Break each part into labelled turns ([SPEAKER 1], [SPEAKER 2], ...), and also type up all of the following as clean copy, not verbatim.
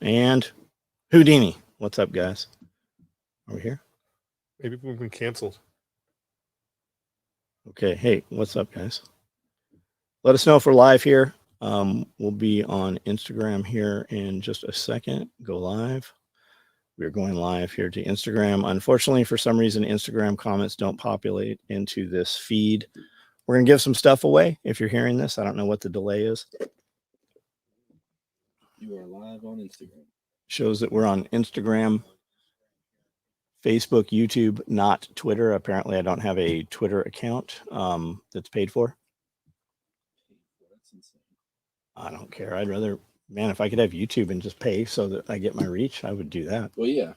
[SPEAKER 1] And Houdini. What's up, guys? Are we here?
[SPEAKER 2] Maybe we've been canceled.
[SPEAKER 1] Okay. Hey, what's up, guys? Let us know if we're live here. We'll be on Instagram here in just a second. Go live. We're going live here to Instagram. Unfortunately, for some reason, Instagram comments don't populate into this feed. We're going to give some stuff away. If you're hearing this, I don't know what the delay is.
[SPEAKER 3] You are live on Instagram.
[SPEAKER 1] Shows that we're on Instagram, Facebook, YouTube, not Twitter. Apparently, I don't have a Twitter account that's paid for.
[SPEAKER 3] That's insane.
[SPEAKER 1] I don't care. I'd rather, man, if I could have YouTube and just pay so that I get my reach, I would do that.
[SPEAKER 3] Well, yeah.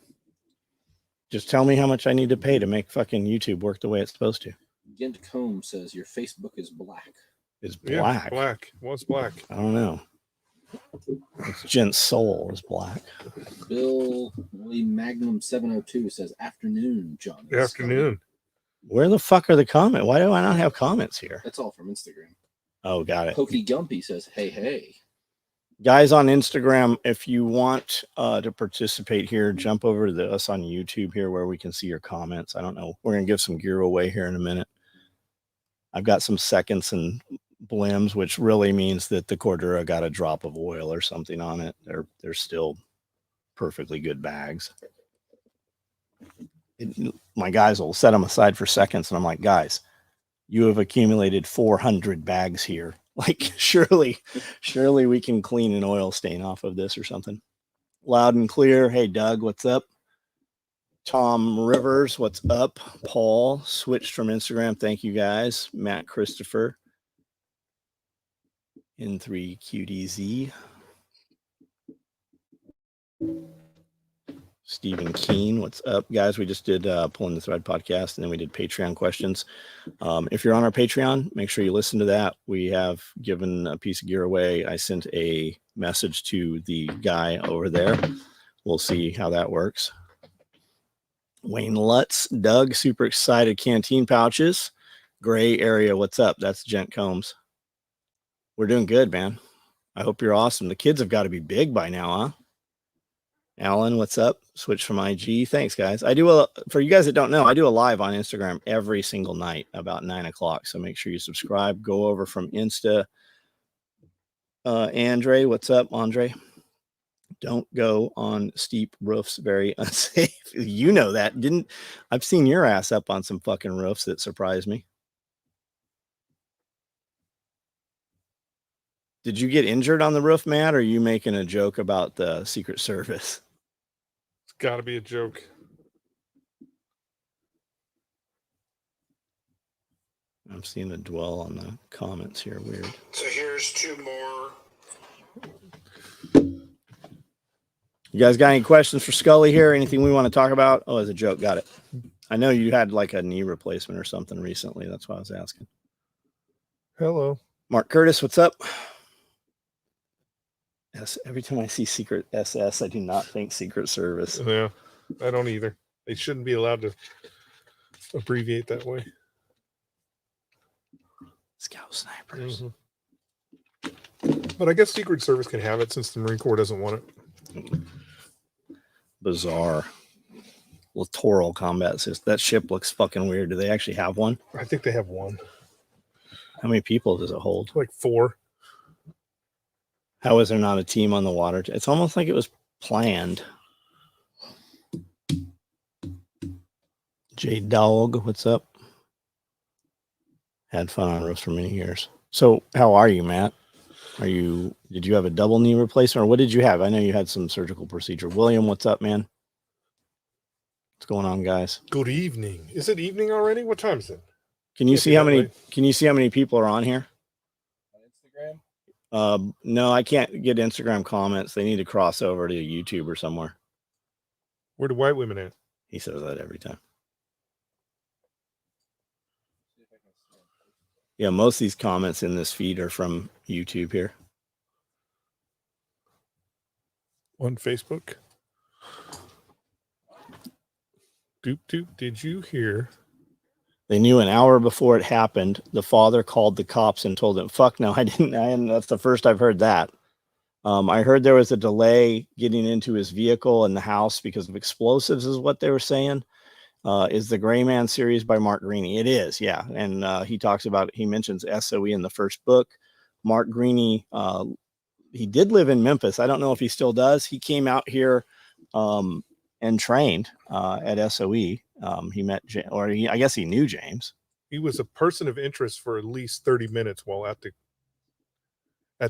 [SPEAKER 1] Just tell me how much I need to pay to make fucking YouTube work the way it's supposed to.
[SPEAKER 3] Gent Combe says your Facebook is black.
[SPEAKER 1] It's black.
[SPEAKER 2] Yeah, black. What's black?
[SPEAKER 1] I don't know. It's Gent's soul is black.
[SPEAKER 3] Bill Lee Magnum 702 says afternoon, John.
[SPEAKER 2] Good afternoon.
[SPEAKER 1] Where the fuck are the comments? Why do I not have comments here?
[SPEAKER 3] That's all from Instagram.
[SPEAKER 1] Oh, got it.
[SPEAKER 3] Pokey Gumpy says, hey.
[SPEAKER 1] Guys on Instagram, if you want to participate here, jump over to us on YouTube here where we can see your comments. I don't know. We're going to give some gear away here in a minute. I've got some seconds and blims, which really means that the Cordura got a drop of oil or something on it. They're still perfectly good bags. My guys will set them aside for seconds, and I'm like, guys, you have accumulated 400 bags here. Like, surely we can clean an oil stain off of this or something. Loud and clear. Hey, Doug, what's up? Tom Rivers, what's up? Paul switched from Instagram. Thank you, guys. Matt Christopher. N3QDZ. Stephen Keene, what's up, guys? We just did Pulling the Thread podcast, and then we did Patreon questions. If you're on our Patreon, make sure you listen to that. We have given a piece of gear away. I sent a message to the guy over there. We'll see how that works. Wayne Lutz, Doug, super excited. Canteen pouches. Gray area, what's up? That's Gent Combs. We're doing good, man. I hope you're awesome. The kids have got to be big by now, huh? Alan, what's up? Switch from IG. Thanks, guys. For you guys that don't know, I do a live on Instagram every single night about 9 o'clock. So make sure you subscribe. Go over from Insta. Andre, what's up, Andre? Don't go on steep roofs. Very unsafe. You know that. I've seen your ass up on some fucking roofs that surprised me. Did you get injured on the roof, Matt, or are you making a joke about the Secret Service?
[SPEAKER 2] It's got to be a joke.
[SPEAKER 1] I'm seeing a dwell on the comments here. Weird.
[SPEAKER 4] So here's two more.
[SPEAKER 1] You guys got any questions for Skully here? Anything we want to talk about? Oh, as a joke. Got it. I know you had like a knee replacement or something recently. That's why I was asking.
[SPEAKER 2] Hello.
[SPEAKER 1] Mark Curtis, what's up? Yes, every time I see Secret SS, I do not think Secret Service.
[SPEAKER 2] Yeah, I don't either. They shouldn't be allowed to abbreviate that way.
[SPEAKER 1] Scout snipers.
[SPEAKER 2] Mm-hmm. But I guess Secret Service can have it since the Marine Corps doesn't want it.
[SPEAKER 1] Bizarre. Littoral combat system. That ship looks fucking weird. Do they actually have one?
[SPEAKER 2] I think they have one.
[SPEAKER 1] How many people does it hold?
[SPEAKER 2] Like 4.
[SPEAKER 1] How is there not a team on the water? It's almost like it was planned. J Dog, what's up? Had fun on roofs for many years. So how are you, Matt? Did you have a double knee replacement, or what did you have? I know you had some surgical procedure. William, what's up, man? What's going on, guys?
[SPEAKER 2] Good evening. Is it evening already? What time is it?
[SPEAKER 1] Can you see how many people are on here?
[SPEAKER 3] On Instagram?
[SPEAKER 1] No, I can't get Instagram comments. They need to cross over to YouTube or somewhere.
[SPEAKER 2] Where do white women at?
[SPEAKER 1] He says that every time. Yeah, most of these comments in this feed are from YouTube here.
[SPEAKER 2] On Facebook. Doop doop. Did you hear?
[SPEAKER 1] They knew an hour before it happened. The father called the cops and told them, "Fuck no, I didn't." That's the first I've heard that. I heard there was a delay getting into his vehicle in the house because of explosives, is what they were saying. Is the Gray Man series by Mark Greaney? It is, yeah. And he mentions SOE in the first book. Mark Greaney, he did live in Memphis. I don't know if he still does. He came out here and trained at SOE. He met, I guess he knew James.
[SPEAKER 2] He was a person of interest for at least 30 minutes while at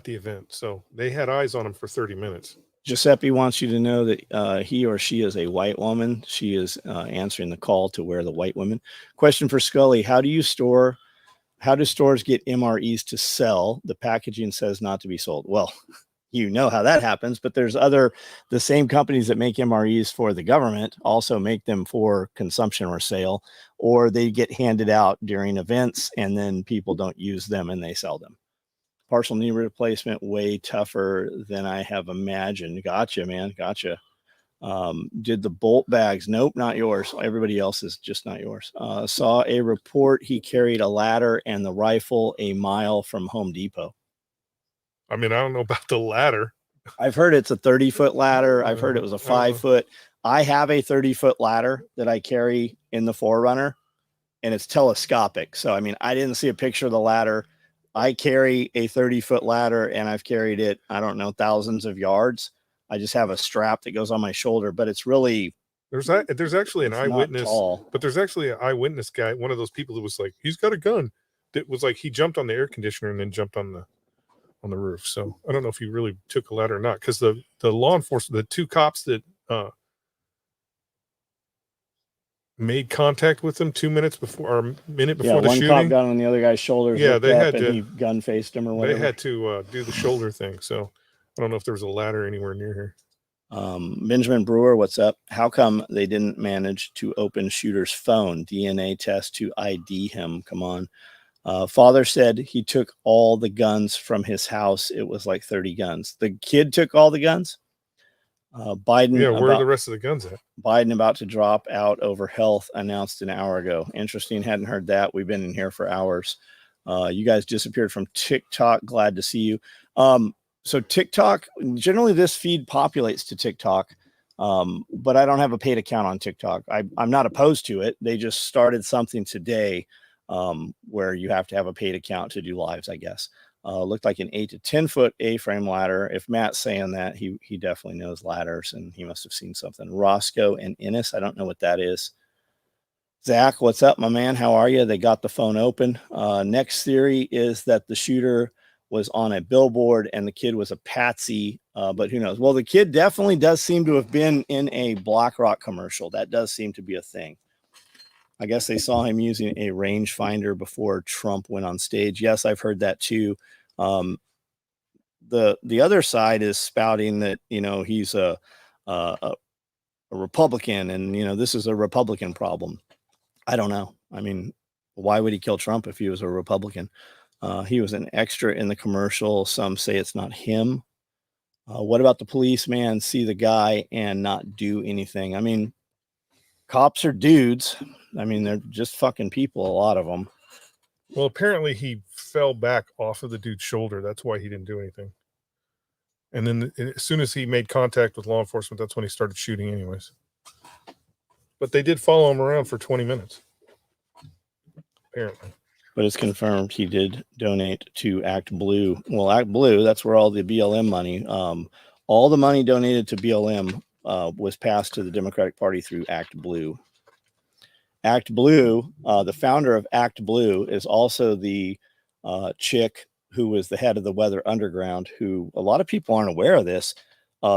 [SPEAKER 2] the event. So they had eyes on him for 30 minutes.
[SPEAKER 1] Giuseppe wants you to know that he or she is a white woman. She is answering the call to wear the white women. Question for Scully: how do stores get MREs to sell? The packaging says not to be sold. Well, you know how that happens, but there's the same companies that make MREs for the government also make them for consumption or sale, or they get handed out during events and then people don't use them and they sell them. Partial knee replacement, way tougher than I have imagined. Gotcha, man. Gotcha. Did the bolt bags? Nope, not yours. Everybody else's, just not yours. Saw a report he carried a ladder and the rifle a mile from Home Depot.
[SPEAKER 2] I mean, I don't know about the ladder.
[SPEAKER 1] I've heard it's a 30-foot ladder. I've heard it was a 5-foot. I have a 30-foot ladder that I carry in the 4Runner, and it's telescopic. So, I mean, I didn't see a picture of the ladder. I carry a 30-foot ladder, and I've carried it, I don't know, thousands of yards. I just have a strap that goes on my shoulder, but it's really...
[SPEAKER 2] There's actually an eyewitness, but there's actually an eyewitness guy, one of those people who was like, he's got a gun. That was like, he jumped on the air conditioner and then jumped on the roof. So I don't know if he really took a ladder or not, because the law enforcement, the two cops that made contact with him 2 minutes before, or a minute before the shooting.
[SPEAKER 1] One cop got on the other guy's shoulders.
[SPEAKER 2] Yeah, they had to.
[SPEAKER 1] He gun faced him or whatever.
[SPEAKER 2] They had to do the shoulder thing. So I don't know if there was a ladder anywhere near here.
[SPEAKER 1] Benjamin Brewer, what's up? How come they didn't manage to open shooter's phone DNA test to ID him? Come on. Father said he took all the guns from his house. It was like 30 guns. The kid took all the guns. Biden.
[SPEAKER 2] Yeah, where are the rest of the guns at?
[SPEAKER 1] Biden about to drop out over health, announced an hour ago. Interesting. Hadn't heard that. We've been in here for hours. You guys disappeared from TikTok. Glad to see you. So TikTok, generally this feed populates to TikTok, but I don't have a paid account on TikTok. I'm not opposed to it. They just started something today where you have to have a paid account to do lives, I guess. Looked like an 8 to 10 foot A-frame ladder. If Matt's saying that, he definitely knows ladders, and he must have seen something. Roscoe and Ennis, I don't know what that is. Zach, what's up, my man? How are you? They got the phone open. Next theory is that the shooter was on a billboard and the kid was a patsy, but who knows? Well, the kid definitely does seem to have been in a BlackRock commercial. That does seem to be a thing. I guess they saw him using a rangefinder before Trump went on stage. Yes, I've heard that too. The other side is spouting that, he's a Republican, and this is a Republican problem. I don't know. I mean, why would he kill Trump if he was a Republican? He was an extra in the commercial. Some say it's not him. What about the policeman see the guy and not do anything? I mean, cops are dudes. I mean, they're just fucking people, a lot of them.
[SPEAKER 2] Well, apparently he fell back off of the dude's shoulder. That's why he didn't do anything. And then as soon as he made contact with law enforcement, that's when he started shooting anyways. But they did follow him around for 20 minutes. Apparently.
[SPEAKER 1] But it's confirmed he did donate to Act Blue. Well, Act Blue, that's where all the BLM money, all the money donated to BLM was passed to the Democratic Party through Act Blue. Act Blue, the founder of Act Blue is also the chick who was the head of the Weather Underground, who a lot of people aren't aware of this.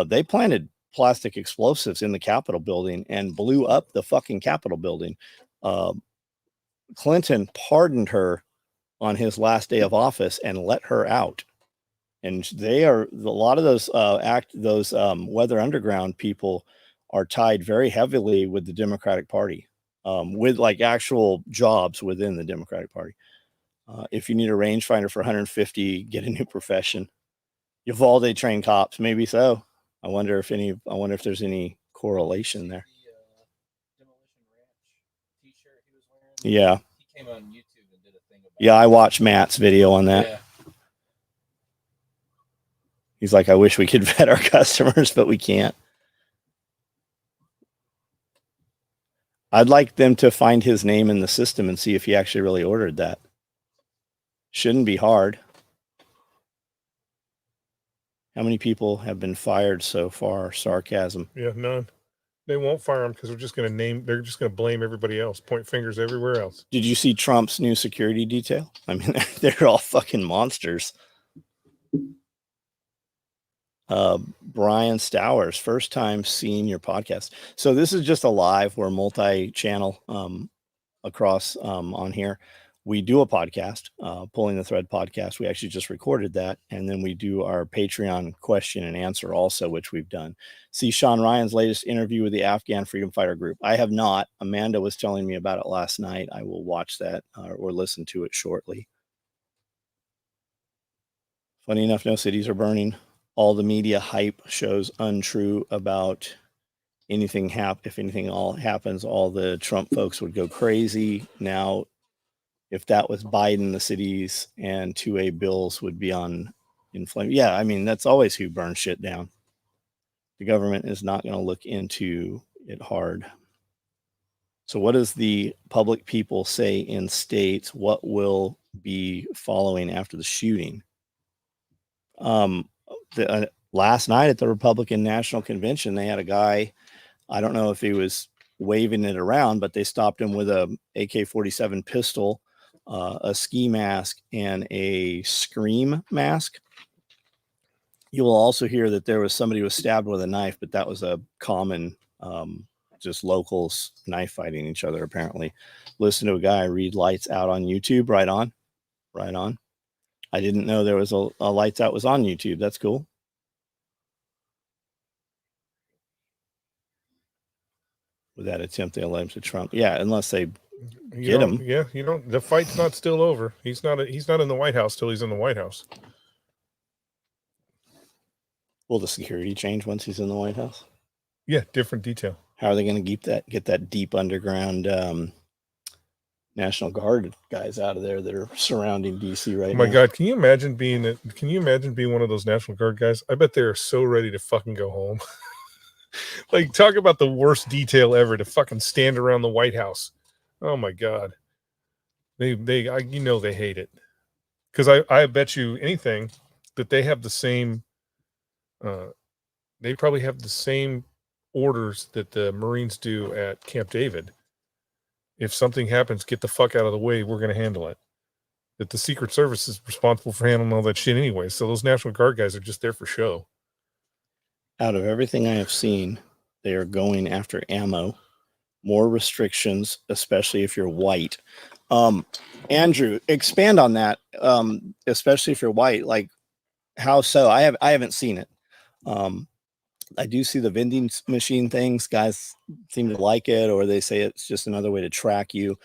[SPEAKER 1] They planted plastic explosives in the Capitol building and blew up the fucking Capitol building. Clinton pardoned her on his last day of office and let her out. And they are, a lot of those Weather Underground people are tied very heavily with the Democratic Party, with like actual jobs within the Democratic Party. If you need a rangefinder for 150, get a new profession. Uvalde trained cops, maybe so. I wonder if there's any correlation there. Yeah.
[SPEAKER 3] He came on YouTube and did a thing about
[SPEAKER 1] I watched Matt's video on that.
[SPEAKER 3] Yeah.
[SPEAKER 1] He's like, I wish we could vet our customers, but we can't. I'd like them to find his name in the system and see if he actually really ordered that. Shouldn't be hard. How many people have been fired so far? Sarcasm.
[SPEAKER 2] Yeah, none. They won't fire him because they're just going to blame everybody else, point fingers everywhere else.
[SPEAKER 1] Did you see Trump's new security detail? I mean, they're all fucking monsters. Brian Stowers, first time seeing your podcast. So this is just a live. We're multi-channel across on here. We do a podcast, Pulling the Thread podcast. We actually just recorded that. And then we do our Patreon question and answer also, which we've done. See Sean Ryan's latest interview with the Afghan Freedom Fighter Group. I have not. Amanda was telling me about it last night. I will watch that or listen to it shortly. Funny enough, no cities are burning. All the media hype shows untrue about anything if anything all happens, all the Trump folks would go crazy. Now, if that was Biden, the cities and 2A bills would be in flame. Yeah, I mean, that's always who burns shit down. The government is not going to look into it hard. So what does the public people say in states? What will be following after the shooting? Last night at the Republican National Convention, they had a guy, I don't know if he was waving it around, but they stopped him with a AK-47 pistol, a ski mask, and a scream mask. You will also hear that there was somebody who was stabbed with a knife, but that was a common, just locals knife fighting each other, apparently. Listen to a guy read Lights Out on YouTube. Right on. Right on. I didn't know there was a Lights Out was on YouTube. That's cool. With that attempt, they allowed him to Trump. Yeah, unless they get him.
[SPEAKER 2] Yeah, the fight's not still over. He's not in the White House till he's in the White House.
[SPEAKER 1] Will the security change once he's in the White House?
[SPEAKER 2] Yeah, different detail.
[SPEAKER 1] How are they going to get that deep underground National Guard guys out of there that are surrounding DC right now?
[SPEAKER 2] Oh my God, can you imagine being one of those National Guard guys? I bet they're so ready to fucking go home. Like, talk about the worst detail ever, to fucking stand around the White House. Oh my God. They hate it. Because I bet you anything that they have the same, they probably have the same orders that the Marines do at Camp David. If something happens, get the fuck out of the way. We're going to handle it. That the Secret Service is responsible for handling all that shit anyway. So those National Guard guys are just there for show.
[SPEAKER 1] Out of everything I have seen, they are going after ammo, more restrictions, especially if you're white. Andrew, expand on that. Especially if you're white, like how so? I haven't seen it. I do see the vending machine things. Guys seem to like it, or they say it's just another way to track you.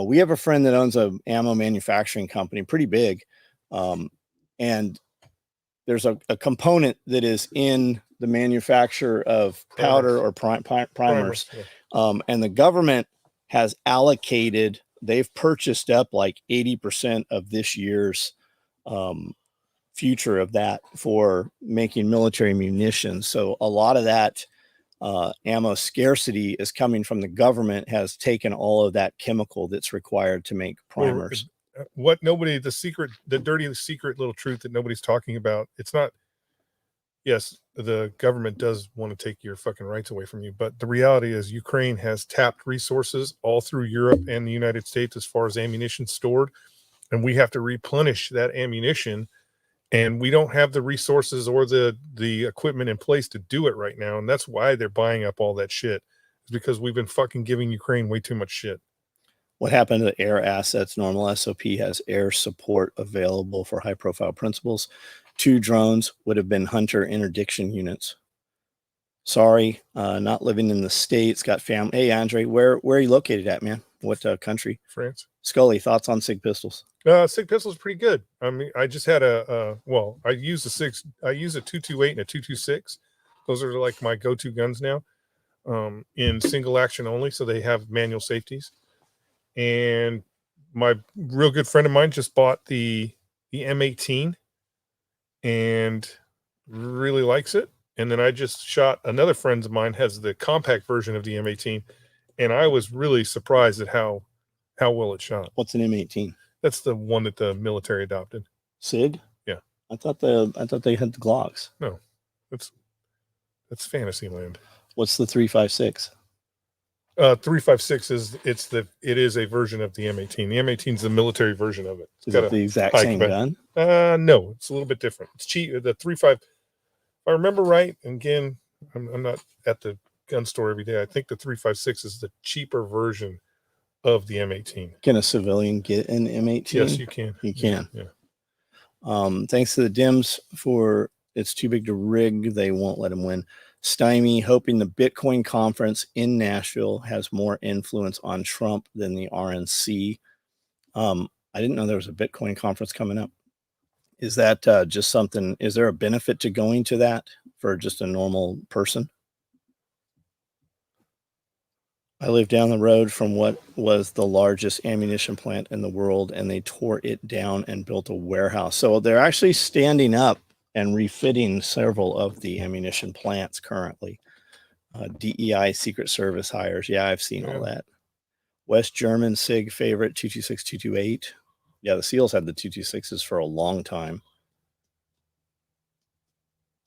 [SPEAKER 1] We have a friend that owns an ammo manufacturing company, pretty big. And there's a component that is in the manufacture of powder or primers. Yeah. And the government has allocated, they've purchased up like 80% of this year's future of that for making military munitions. So a lot of that ammo scarcity is coming from the government, has taken all of that chemical that's required to make primers.
[SPEAKER 2] The dirty secret little truth that nobody's talking about. It's not, yes, the government does want to take your fucking rights away from you, but the reality is Ukraine has tapped resources all through Europe and the United States as far as ammunition stored, and we have to replenish that ammunition, and we don't have the resources or the equipment in place to do it right now, and that's why they're buying up all that shit. It's because we've been fucking giving Ukraine way too much shit.
[SPEAKER 1] What happened to the air assets? Normal SOP has air support available for high-profile principals. 2 drones would have been hunter interdiction units. Sorry, not living in the States. Got family. Hey, Andre, where are you located at, man? What country?
[SPEAKER 2] France.
[SPEAKER 1] Skully, thoughts on SIG pistols?
[SPEAKER 2] SIG pistols pretty good. I mean, I just had I use a 228 and a 226. Those are like my go-to guns now, in single action only, so they have manual safeties. And my real good friend of mine just bought the M18, and really likes it. And then I just shot another friend of mine has the compact version of the M18, and I was really surprised at how well it shot.
[SPEAKER 1] What's an M18?
[SPEAKER 2] That's the one that the military adopted.
[SPEAKER 1] SIG?
[SPEAKER 2] Yeah.
[SPEAKER 1] I thought they had the Glocks.
[SPEAKER 2] No, that's fantasy land.
[SPEAKER 1] What's the 3.56?
[SPEAKER 2] 3.56 it is a version of the M18. The M18 is the military version of it.
[SPEAKER 1] Is it the exact same gun?
[SPEAKER 2] No, it's a little bit different. It's cheap. The 3.5, if I remember right, and again, I'm not at the gun store every day. I think the 3.56 is the cheaper version of the M18.
[SPEAKER 1] Can a civilian get an M18?
[SPEAKER 2] Yes, you can.
[SPEAKER 1] You can.
[SPEAKER 2] Yeah.
[SPEAKER 1] Thanks to the Dems for it's too big to rig. They won't let him win. Stymie hoping the Bitcoin conference in Nashville has more influence on Trump than the RNC. I didn't know there was a Bitcoin conference coming up. Is that just something? Is there a benefit to going to that for just a normal person? I live down the road from what was the largest ammunition plant in the world, and they tore it down and built a warehouse. So they're actually standing up and refitting several of the ammunition plants currently. DEI Secret Service hires. Yeah, I've seen all that. West German SIG favorite 226, 228. Yeah, the SEALs had the 226s for a long time.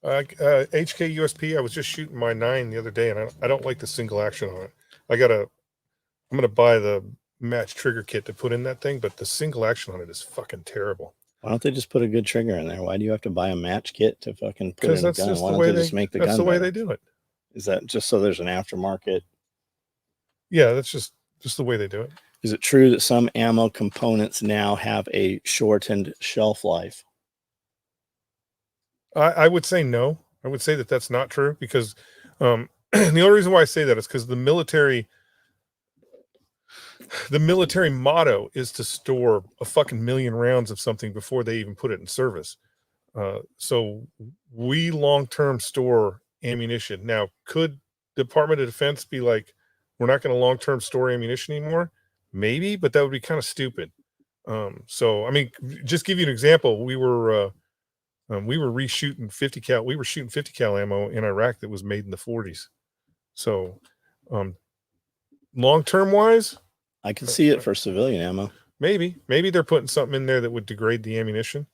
[SPEAKER 2] HK USP, I was just shooting my 9 the other day, and I don't like the single action on it. I'm gonna buy the match trigger kit to put in that thing, but the single action on it is fucking terrible.
[SPEAKER 1] Why don't they just put a good trigger in there? Why do you have to buy a match kit to fucking put in a gun? Why don't they just make the gun?
[SPEAKER 2] That's the way they do it.
[SPEAKER 1] Is that just so there's an aftermarket?
[SPEAKER 2] Yeah, that's just the way they do it.
[SPEAKER 1] Is it true that some ammo components now have a shortened shelf life?
[SPEAKER 2] I would say no. I would say that that's not true because the only reason why I say that is because the military motto is to store a fucking million rounds of something before they even put it in service. So we long-term store ammunition. Now, could the Department of Defense be like, we're not going to long-term store ammunition anymore? Maybe, but that would be kind of stupid. So, I mean, just give you an example. We were reshooting 50 cal. We were shooting 50 cal ammo in Iraq that was made in the 40s. So, long-term wise,
[SPEAKER 1] I can see it for civilian ammo.
[SPEAKER 2] Maybe they're putting something in there that would degrade the ammunition.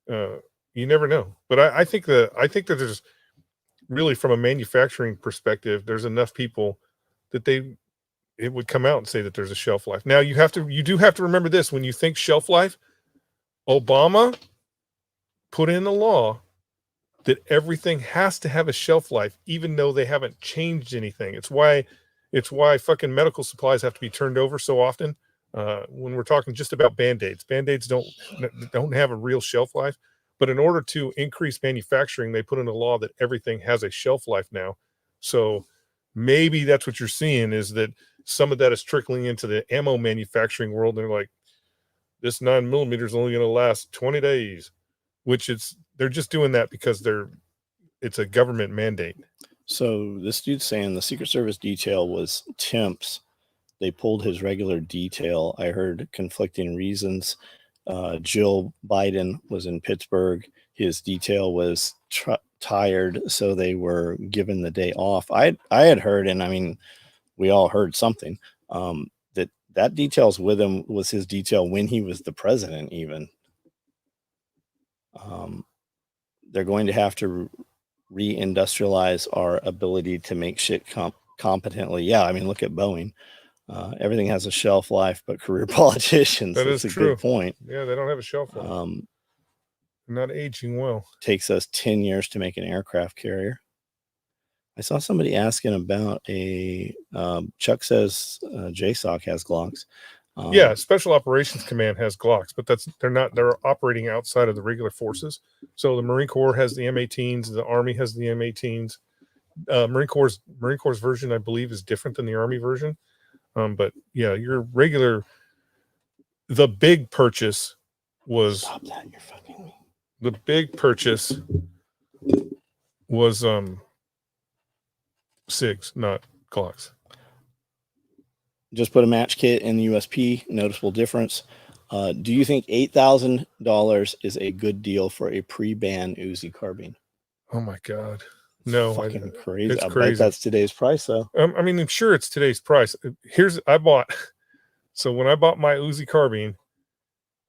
[SPEAKER 2] You never know. But I think that there's really, from a manufacturing perspective, there's enough people that it would come out and say that there's a shelf life. Now you do have to remember this when you think shelf life. Obama put in a law that everything has to have a shelf life, even though they haven't changed anything. It's why fucking medical supplies have to be turned over so often. When we're talking just about Band-Aids, Band-Aids don't have a real shelf life. But in order to increase manufacturing, they put in a law that everything has a shelf life now. So maybe that's what you're seeing, is that some of that is trickling into the ammo manufacturing world. They're like, this 9mm is only going to last 20 days, they're just doing that because it's a government mandate. So
[SPEAKER 1] this dude's saying the Secret Service detail was temps. They pulled his regular detail. I heard conflicting reasons. Jill Biden was in Pittsburgh. His detail was tired, so they were given the day off. I had heard, and I mean, we all heard something, that details with him was his detail when he was the president even. They're going to have to reindustrialize our ability to make shit competently. Yeah, I mean, look at Boeing. Everything has a shelf life, but career politicians. That's a good point.
[SPEAKER 2] Yeah, they don't have a shelf life. Not aging well.
[SPEAKER 1] Takes us 10 years to make an aircraft carrier. I saw somebody asking about Chuck says JSOC has Glocks.
[SPEAKER 2] Yeah, Special Operations Command has Glocks, but they're operating outside of the regular forces. So the Marine Corps has the M18s, the Army has the M18s. Marine Corps version, I believe, is different than the Army version. But yeah, the big purchase was
[SPEAKER 1] Stop that, you're fucking me.
[SPEAKER 2] The big purchase was SIGs, not Glocks.
[SPEAKER 1] Just put a match kit in the USP, noticeable difference. Do you think $8,000 is a good deal for a pre-ban Uzi carbine?
[SPEAKER 2] Oh my God. No,
[SPEAKER 1] Fucking crazy.
[SPEAKER 2] it's
[SPEAKER 1] I
[SPEAKER 2] crazy.
[SPEAKER 1] bet that's today's price though.
[SPEAKER 2] I mean, I'm sure it's today's price. So when I bought my Uzi carbine,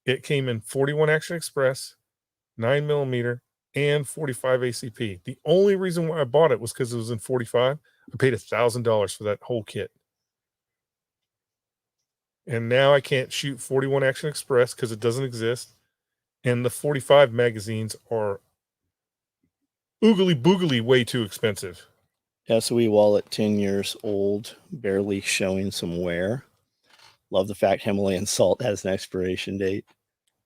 [SPEAKER 2] it came in 41 Action Express, 9mm, and 45 ACP. The only reason why I bought it was because it was in 45. I paid $1,000 for that whole kit. And now I can't shoot 41 Action Express because it doesn't exist. And the 45 magazines are oogly boogly way too expensive.
[SPEAKER 1] SOE wallet, 10 years old, barely showing some wear. Love the fact Himalayan salt has an expiration date.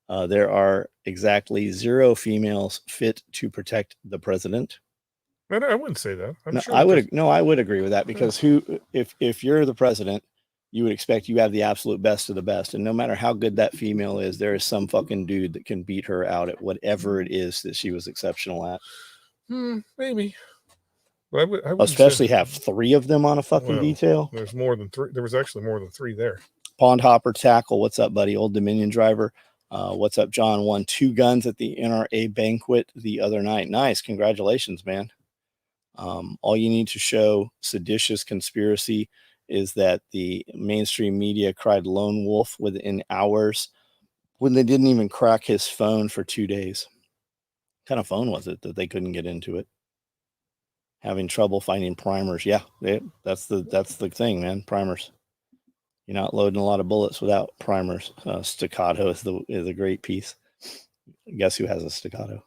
[SPEAKER 1] There are exactly 0 females fit to protect the president.
[SPEAKER 2] I wouldn't say that. I'm
[SPEAKER 1] No,
[SPEAKER 2] sure
[SPEAKER 1] I would agree with that because if you're the president, you would expect you have the absolute best of the best. And no matter how good that female is, there is some fucking dude that can beat her out at whatever it is that she was exceptional at.
[SPEAKER 2] Maybe. But I wouldn't
[SPEAKER 1] especially have 3 of them on a fucking detail.
[SPEAKER 2] There's more than 3. There was actually more than 3 there.
[SPEAKER 1] Pond Hopper Tackle. What's up, buddy? Old Dominion driver. What's up, John? Won 2 guns at the NRA banquet the other night. Nice. Congratulations, man. All you need to show seditious conspiracy is that the mainstream media cried lone wolf within hours when they didn't even crack his phone for 2 days. What kind of phone was it that they couldn't get into it? Having trouble finding primers. Yeah, that's the thing, man. Primers. You're not loading a lot of bullets without primers. Staccato is a great piece. Guess who has a staccato?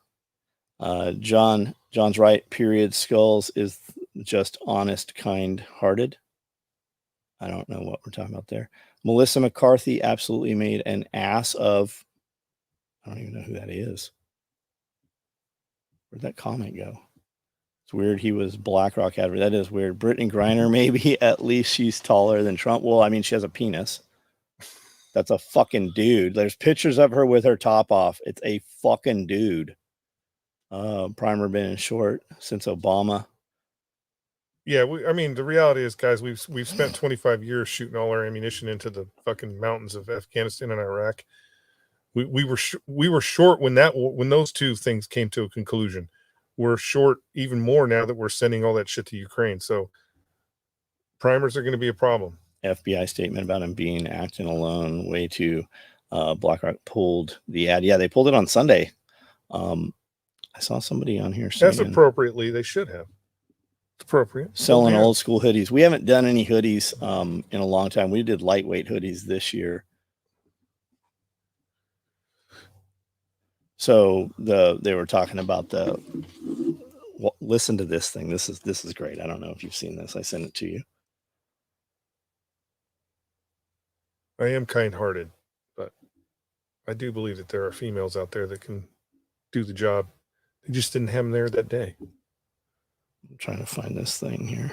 [SPEAKER 1] John's right. Period. Skulls is just honest, kind-hearted. I don't know what we're talking about there. Melissa McCarthy absolutely made an ass of. I don't even know who that is. Where'd that comment go? It's weird. He was BlackRock advert. That is weird. Brittany Griner, maybe. At least she's taller than Trump. Well, I mean, she has a penis. That's a fucking dude. There's pictures of her with her top off. It's a fucking dude. Primer been in short since Obama.
[SPEAKER 2] Yeah, I mean, the reality is, guys, we've spent 25 years shooting all our ammunition into the fucking mountains of Afghanistan and Iraq. We were short when those 2 things came to a conclusion. We're short even more now that we're sending all that shit to Ukraine. So primers are going to be a problem.
[SPEAKER 1] FBI statement about him being acting alone. Way too. BlackRock pulled the ad. Yeah, they pulled it on Sunday. I saw somebody on here saying,
[SPEAKER 2] as appropriately they should have. It's appropriate.
[SPEAKER 1] Selling old school hoodies. We haven't done any hoodies in a long time. We did lightweight hoodies this year. So they were talking about listen to this thing. This is great. I don't know if you've seen this. I sent it to you.
[SPEAKER 2] I am kind-hearted, but I do believe that there are females out there that can do the job. They just didn't have them there that day.
[SPEAKER 1] I'm trying to find this thing here.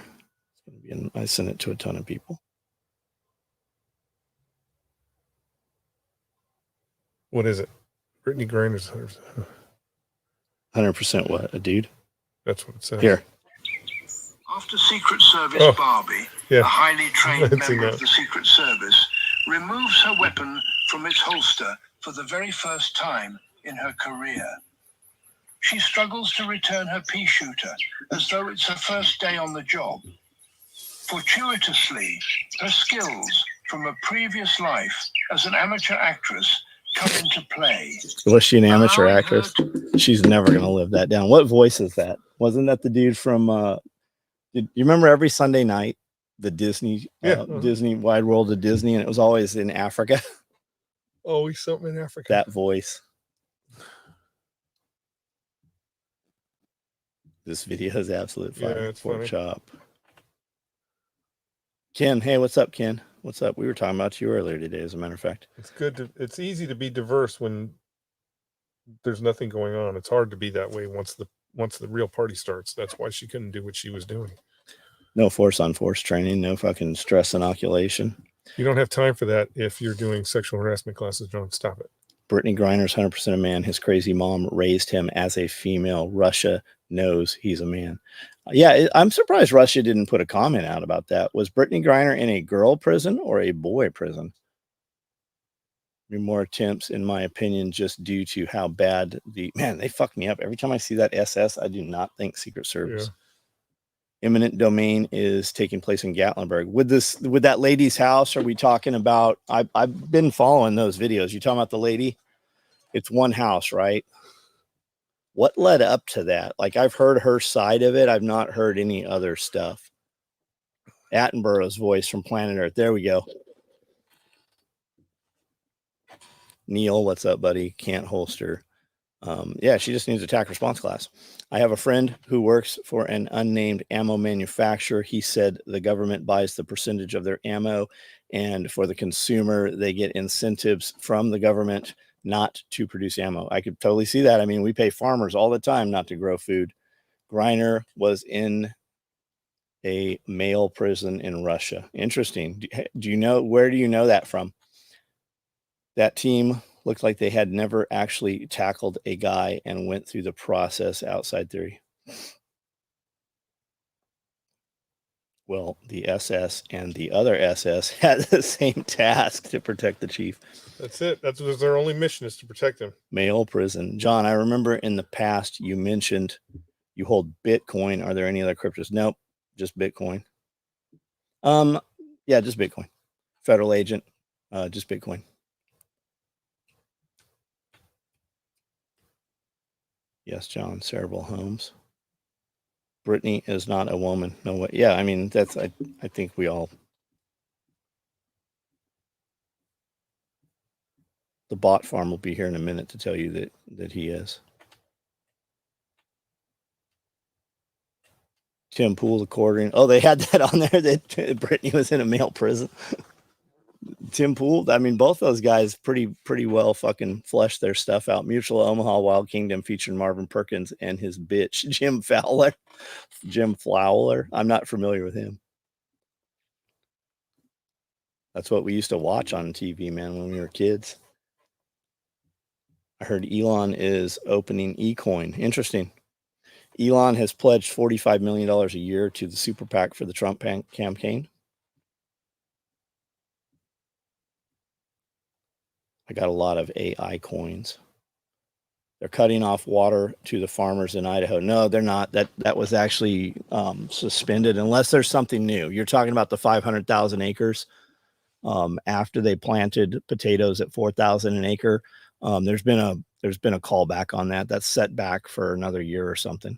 [SPEAKER 1] It's gonna be I sent it to a ton of people.
[SPEAKER 2] What is it? Brittany Griner's
[SPEAKER 1] 100% what? A dude?
[SPEAKER 2] That's what it says.
[SPEAKER 1] Here.
[SPEAKER 4] After Secret Service Barbie, a highly trained member of the Secret Service, removes her weapon from its holster for the very first time in her career. She struggles to return her pea shooter as though it's her first day on the job. Fortuitously, her skills from a previous life as an amateur actress come into play.
[SPEAKER 1] Was she an amateur actress? She's never going to live that down. What voice is that? Wasn't that the dude from you remember every Sunday night the Disney Disney Wide World of Disney, and it was always in Africa?
[SPEAKER 2] Always something in Africa.
[SPEAKER 1] That voice. This video is absolute fun.
[SPEAKER 2] Yeah, it's funny.
[SPEAKER 1] Chop. Ken, hey, what's up, Ken? What's up? We were talking about you earlier today, as a matter of fact.
[SPEAKER 2] It's easy to be diverse when there's nothing going on. It's hard to be that way once the real party starts. That's why she couldn't do what she was doing. No
[SPEAKER 1] force on force training, no fucking stress inoculation.
[SPEAKER 2] You don't have time for that if you're doing sexual harassment classes, John. Stop it.
[SPEAKER 1] Brittany Griner's 100% a man. His crazy mom raised him as a female. Russia knows he's a man. Yeah, I'm surprised Russia didn't put a comment out about that. Was Brittany Griner in a girl prison or a boy prison? More attempts, in my opinion, just due to how bad they fuck me up every time I see that SS. I do not think Secret Service. Yeah. Eminent domain is taking place in Gatlinburg. With that lady's house, are we talking about? I've been following those videos. You talking about the lady? It's one house, right? What led up to that? Like, I've heard her side of it. I've not heard any other stuff. Attenborough's voice from Planet Earth. There we go. Neil, what's up, buddy? Can't holster. Yeah, she just needs attack response class. I have a friend who works for an unnamed ammo manufacturer. He said the government buys the percentage of their ammo, and for the consumer, they get incentives from the government not to produce ammo. I could totally see that. I mean, we pay farmers all the time not to grow food. Greiner was in a male prison in Russia. Interesting. Do you know, where do you know that from? That team looked like they had never actually tackled a guy and went through the process. Outside theory. Well, the SS and the other SS had the same task to protect the chief.
[SPEAKER 2] That's it. That was their only mission, is to protect him.
[SPEAKER 1] Male prison. John, I remember in the past you mentioned you hold Bitcoin. Are there any other cryptos? Nope, just Bitcoin. Yeah, just Bitcoin. Federal agent, just Bitcoin. Yes, John. Cerebral Holmes. Brittany is not a woman. No way. Yeah, I mean, that's, I think we all. The bot farm will be here in a minute to tell you that he is. Tim Pool, the quartering. Oh, they had that on there that Brittany was in a male prison. Tim Pool, I mean, both those guys pretty well fucking fleshed their stuff out. Mutual Omaha Wild Kingdom featuring Marvin Perkins and his bitch, Jim Fowler. Jim Fowler. I'm not familiar with him. That's what we used to watch on TV, man, when we were kids. I heard Elon is opening eCoin. Interesting. Elon has pledged $45 million a year to the super PAC for the Trump campaign. I got a lot of AI coins. They're cutting off water to the farmers in Idaho. No, they're not. That was actually suspended unless there's something new. You're talking about the 500,000 acres after they planted potatoes at 4,000 an acre. There's been a callback on that. That's set back for another year or something.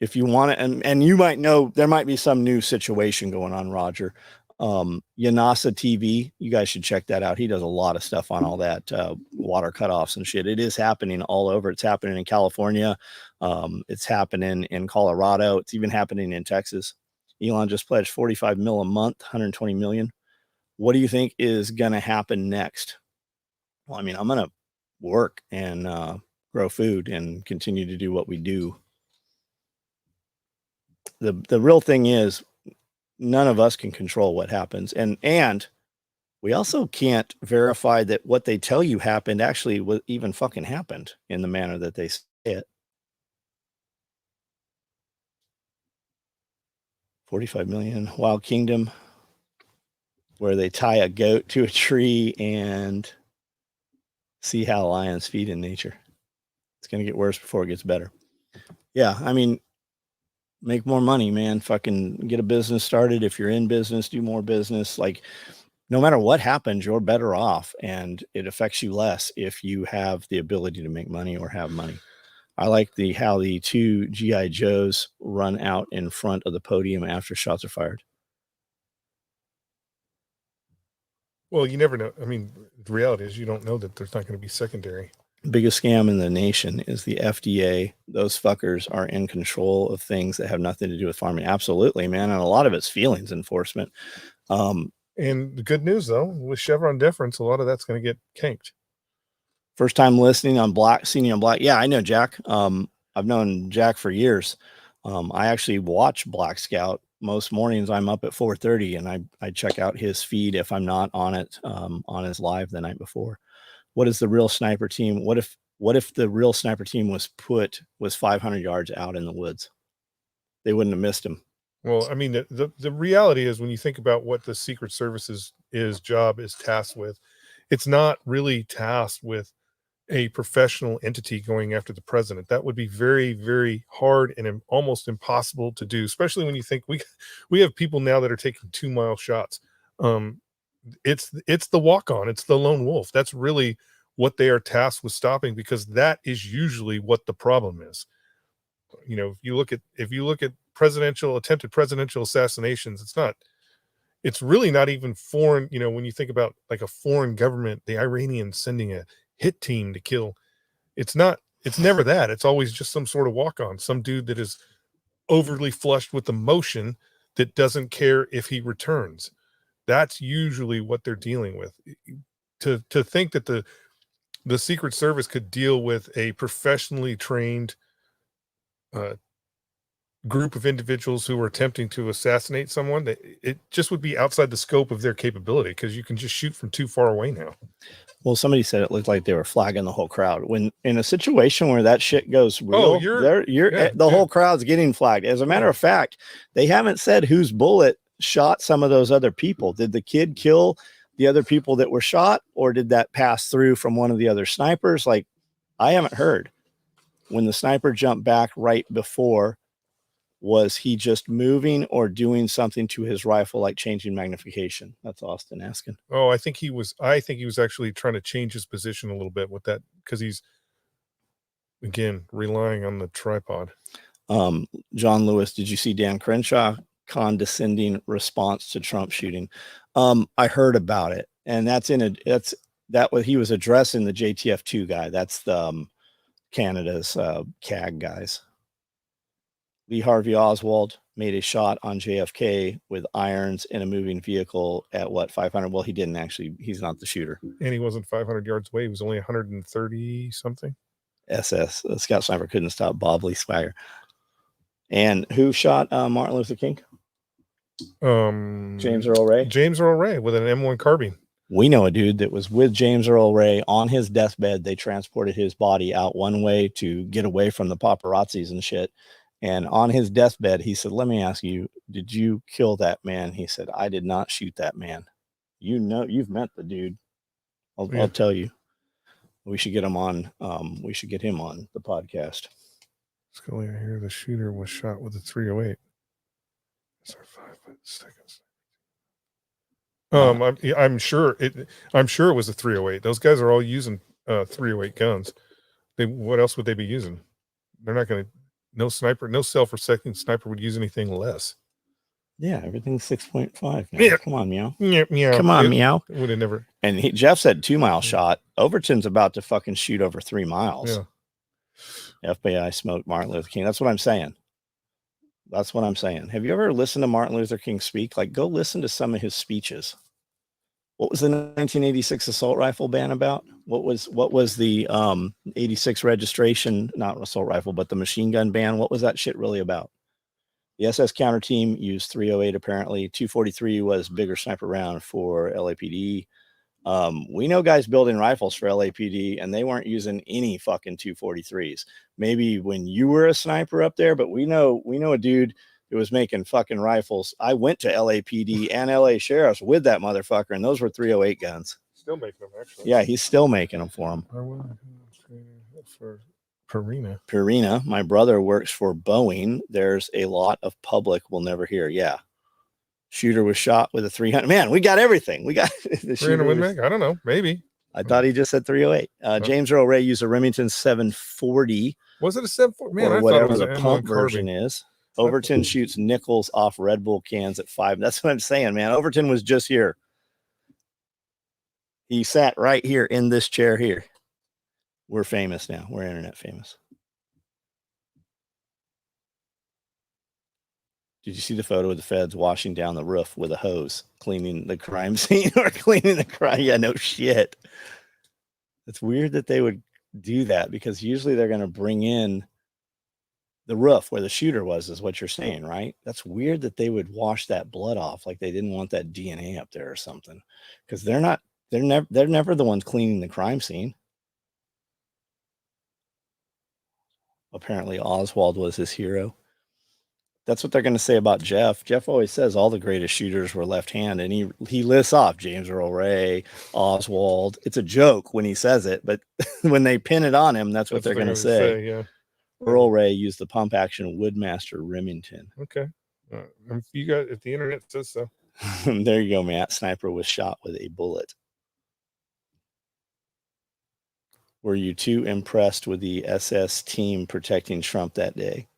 [SPEAKER 1] If you want to, and you might know, there might be some new situation going on, Roger. Yanasa TV, you guys should check that out. He does a lot of stuff on all that water cutoffs and shit. It is happening all over. It's happening in California. It's happening in Colorado. It's even happening in Texas. Elon just pledged 45 mil a month, 120 million. What do you think is going to happen next? Well, I mean, I'm going to work and grow food and continue to do what we do. The real thing is, none of us can control what happens. And we also can't verify that what they tell you happened actually even fucking happened in the manner that they say it. 45 million. Wild Kingdom, where they tie a goat to a tree and see how lions feed in nature. It's going to get worse before it gets better. Yeah, I mean, make more money, man. Fucking get a business started. If you're in business, do more business. Like, no matter what happens, you're better off, and it affects you less if you have the ability to make money or have money. I like how the two GI Joes run out in front of the podium after shots are fired.
[SPEAKER 2] Well, you never know. I mean, the reality is you don't know that there's not going to be secondary.
[SPEAKER 1] Biggest scam in the nation is the FDA. Those fuckers are in control of things that have nothing to do with farming. Absolutely, man. And a lot of it's feelings enforcement.
[SPEAKER 2] And the good news, though, with Chevron deference, a lot of that's going to get canked.
[SPEAKER 1] First time listening on Black, seen you on Black. Yeah, I know Jack. I've known Jack for years. I actually watch Black Scout. Most mornings I'm up at 4:30 and I check out his feed if I'm not on it, on his live the night before. What is the real sniper team? What if the real sniper team was 500 yards out in the woods? They wouldn't have missed him.
[SPEAKER 2] Well, I mean, the reality is, when you think about what the Secret Service's job is tasked with, it's not really tasked with a professional entity going after the president. That would be very, very hard and almost impossible to do, especially when you think we have people now that are taking 2-mile shots. It's the walk-on, it's the lone wolf. That's really what they are tasked with stopping, because that is usually what the problem is. You know, if you look at attempted presidential assassinations, it's really not even foreign. You know, when you think about like a foreign government, the Iranians sending a hit team to kill, it's never that. It's always just some sort of walk-on, some dude that is overly flushed with emotion that doesn't care if he returns. That's usually what they're dealing with. To think that the Secret Service could deal with a professionally trained group of individuals who were attempting to assassinate someone, it just would be outside the scope of their capability, because you can just shoot from too far away now.
[SPEAKER 1] Well, somebody said it looked like they were flagging the whole crowd. When in a situation where that shit goes real, the whole crowd's getting flagged. As a matter of fact, they haven't said whose bullet shot some of those other people. Did the kid kill the other people that were shot, or did that pass through from one of the other snipers? Like, I haven't heard. When the sniper jumped back right before, was he just moving or doing something to his rifle, like changing magnification? That's Austin asking.
[SPEAKER 2] Oh, I think he was actually trying to change his position a little bit with that, because he's, again, relying on the tripod.
[SPEAKER 1] John Lewis, did you see Dan Crenshaw condescending response to Trump shooting? I heard about it, and he was addressing the JTF2 guy. That's the Canada's CAG guys. Lee Harvey Oswald made a shot on JFK with irons in a moving vehicle at 500. Well, he didn't actually. He's not the shooter.
[SPEAKER 2] And he wasn't 500 yards away. He was only 130 something.
[SPEAKER 1] SS, Scout Sniper couldn't stop Bob Lee Swagger. And who shot Martin Luther King? James Earl Ray.
[SPEAKER 2] James Earl Ray with an M1 carbine.
[SPEAKER 1] We know a dude that was with James Earl Ray on his deathbed. They transported his body out one way to get away from the paparazzis and shit. And on his deathbed, he said, "Let me ask you, did you kill that man?" He said, "I did not shoot that man." You know, you've met the dude. I'll tell you. We should get him on. We should get him on the podcast.
[SPEAKER 2] Skully, I hear the shooter was shot with a 308. Is there 5 seconds? I'm sure it was a 308. Those guys are all using 308 guns. What else would they be using? They're not going to. No sniper, no self-respecting sniper would use anything less.
[SPEAKER 1] Yeah, everything's 6.5.
[SPEAKER 2] Yeah.
[SPEAKER 1] Come on, meow.
[SPEAKER 2] Meow.
[SPEAKER 1] Come on, meow.
[SPEAKER 2] Would have never.
[SPEAKER 1] And Jeff said 2-mile shot. Overton's about to fucking shoot over 3 miles. Yeah. FBI smoked Martin Luther King. That's what I'm saying. Have you ever listened to Martin Luther King speak? Like, go listen to some of his speeches. What was the 1986 assault rifle ban about? What was the 86 registration, not assault rifle, but the machine gun ban? What was that shit really about? The SS counter team used 308 apparently. 243 was bigger sniper round for LAPD. We know guys building rifles for LAPD, and they weren't using any fucking 243s. Maybe when you were a sniper up there, but we know a dude who was making fucking rifles. I went to LAPD and LA Sheriff's with that motherfucker, and those were 308 guns.
[SPEAKER 2] Still making them, actually.
[SPEAKER 1] Yeah, he's still making them for him.
[SPEAKER 2] For Purina.
[SPEAKER 1] Purina. My brother works for Boeing. There's a lot of public we'll never hear. Yeah. Shooter was shot with a 300. Man, we got everything. We got the
[SPEAKER 2] 300 Win Mag? I don't know. Maybe.
[SPEAKER 1] I thought he just said 308. James Earl Ray used a Remington 740.
[SPEAKER 2] Was it a 740? Man,
[SPEAKER 1] or
[SPEAKER 2] I
[SPEAKER 1] whatever
[SPEAKER 2] thought it was
[SPEAKER 1] the
[SPEAKER 2] an
[SPEAKER 1] pump
[SPEAKER 2] M1
[SPEAKER 1] version is. Overton shoots nickels off Red Bull cans at 5. That's what I'm saying, man. Overton was just here. He sat right here in this chair here. We're famous now. We're internet famous. Did you see the photo of the feds washing down the roof with a hose, cleaning the crime scene or cleaning the crime? Yeah, no shit. It's weird that they would do that, because usually they're going to bring in the roof where the shooter was, is what you're saying, right? That's weird that they would wash that blood off, like they didn't want that DNA up there or something, because they're never the ones cleaning the crime scene. Apparently Oswald was his hero. That's what they're going to say about Jeff. Jeff always says all the greatest shooters were left-handed. And he lists off James Earl Ray, Oswald. It's a joke when he says it, but when they pin it on him, that's what they're going to say.
[SPEAKER 2] Yeah.
[SPEAKER 1] Earl Ray used the pump action Woodmaster Remington.
[SPEAKER 2] Okay. You got, if the internet says so.
[SPEAKER 1] There you go, Matt. Sniper was shot with a bullet. Were you too impressed with the SS team protecting Trump that day?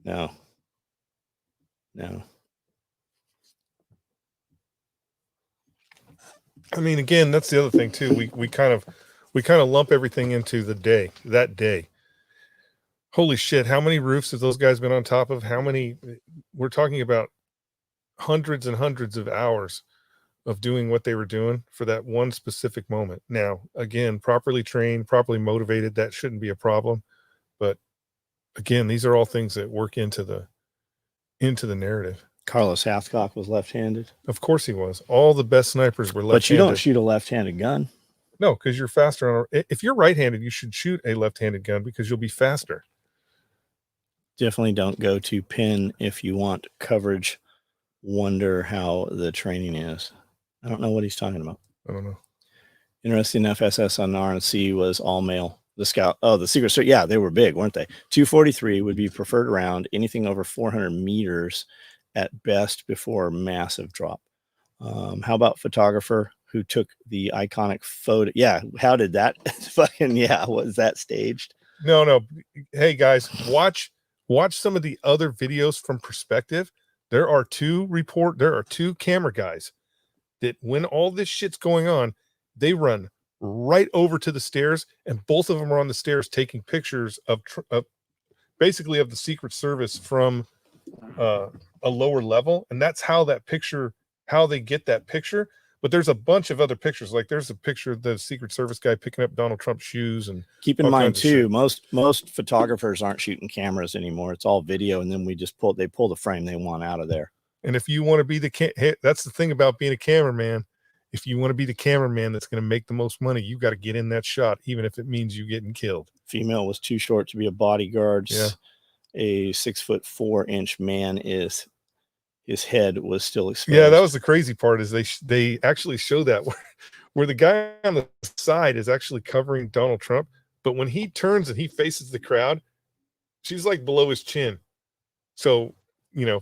[SPEAKER 1] No.
[SPEAKER 2] I mean, again, that's the other thing too. We kind of lump everything into that day. Holy shit! How many roofs have those guys been on top of? How many? We're talking about hundreds and hundreds of hours of doing what they were doing for that one specific moment. Now, again, properly trained, properly motivated, that shouldn't be a problem. But again, these are all things that work into the narrative.
[SPEAKER 1] Carlos Hathcock was left-handed.
[SPEAKER 2] Of course he was. All the best snipers were left-handed.
[SPEAKER 1] But you don't shoot a left-handed gun.
[SPEAKER 2] No, because you're faster. If you're right-handed, you should shoot a left-handed gun because you'll be faster.
[SPEAKER 1] Definitely don't go to pin if you want coverage. Wonder how the training is. I don't know what he's talking about.
[SPEAKER 2] I don't know.
[SPEAKER 1] Interesting enough, SS on RNC was all male. The Scout, the Secret Service, yeah, they were big, weren't they? 243 would be preferred round. Anything over 400 meters at best before massive drop. How about photographer who took the iconic photo? Yeah, how did that fucking, was that staged?
[SPEAKER 2] No. Hey guys, watch some of the other videos from perspective. There are two camera guys that when all this shit's going on, they run right over to the stairs, and both of them are on the stairs taking pictures of basically of the Secret Service from a lower level, and that's how they get that picture. But there's a bunch of other pictures. Like there's a picture of the Secret Service guy picking up Donald Trump's shoes. And
[SPEAKER 1] keep in mind too, most photographers aren't shooting cameras anymore. It's all video, and then they pull the frame they want out of there.
[SPEAKER 2] And if you want to be that's the thing about being a cameraman. If you want to be the cameraman that's going to make the most money, you got to get in that shot, even if it means you getting killed.
[SPEAKER 1] Female was too short to be a bodyguard.
[SPEAKER 2] Yeah.
[SPEAKER 1] A 6'4" man his head was still exposed.
[SPEAKER 2] Yeah, that was the crazy part is they actually show that where the guy on the side is actually covering Donald Trump, but when he turns and he faces the crowd, she's like below his chin. So,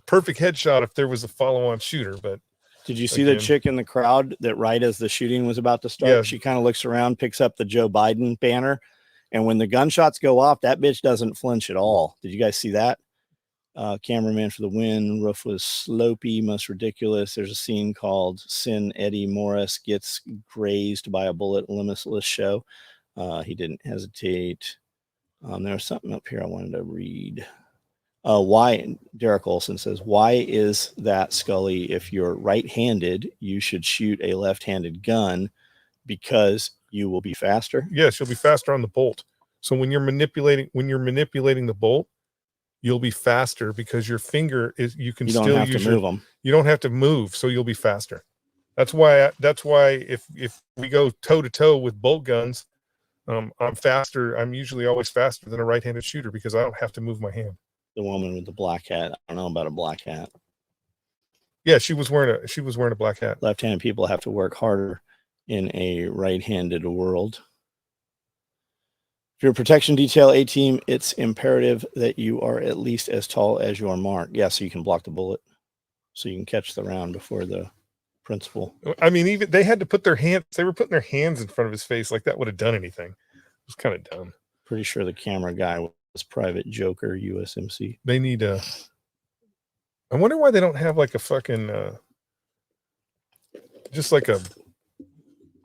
[SPEAKER 2] perfect headshot if there was a follow-on shooter. But
[SPEAKER 1] did you see the chick in the crowd that right as the shooting was about to start?
[SPEAKER 2] Yeah.
[SPEAKER 1] She kind of looks around, picks up the Joe Biden banner, and when the gunshots go off, that bitch doesn't flinch at all. Did you guys see that? Cameraman for the win. Roof was slopey, most ridiculous. There's a scene called Sin Eddie Morris gets grazed by a bullet. Limitless show. He didn't hesitate. There was something up here I wanted to read. Why Derek Olson says, why is that, Scully? If you're right-handed, you should shoot a left-handed gun because you will be faster.
[SPEAKER 2] Yes, you'll be faster on the bolt. So when you're manipulating the bolt, you'll be faster because your finger is you don't have to move them. You don't have to move, so you'll be faster. That's why if we go toe to toe with bolt guns, I'm faster. I'm usually always faster than a right-handed shooter because I don't have to move my hand.
[SPEAKER 1] The woman with the black hat. I don't know about a black hat.
[SPEAKER 2] Yeah, she was wearing a black hat.
[SPEAKER 1] Left-handed people have to work harder in a right-handed world. If you're a protection detail A team, it's imperative that you are at least as tall as your mark. Yeah, so you can block the bullet, so you can catch the round before the principal.
[SPEAKER 2] I mean, even they had to put their hands. They were putting their hands in front of his face like that would have done anything. It was kind of dumb.
[SPEAKER 1] Pretty sure the camera guy was Private Joker USMC.
[SPEAKER 2] They need I wonder why they don't have like a fucking just like a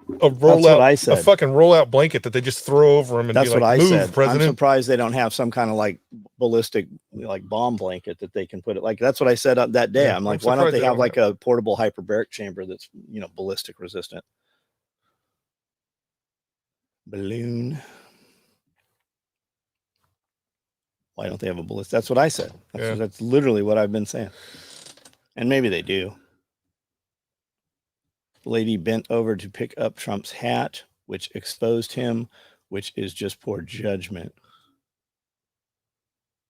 [SPEAKER 2] rollout. I said. A fucking rollout blanket that they just throw over them and
[SPEAKER 1] that's
[SPEAKER 2] be like,
[SPEAKER 1] what I
[SPEAKER 2] move,
[SPEAKER 1] said.
[SPEAKER 2] President.
[SPEAKER 1] I'm surprised they don't have some kind of like ballistic like bomb blanket that they can put it. Like that's what I said that day. Yeah, I'm like, why don't they have like a portable hyperbaric chamber that's ballistic resistant? Balloon. Why don't they have a ballistic? That's what I said. That's literally what I've been saying. And maybe they do. The lady bent over to pick up Trump's hat, which exposed him, which is just poor judgment.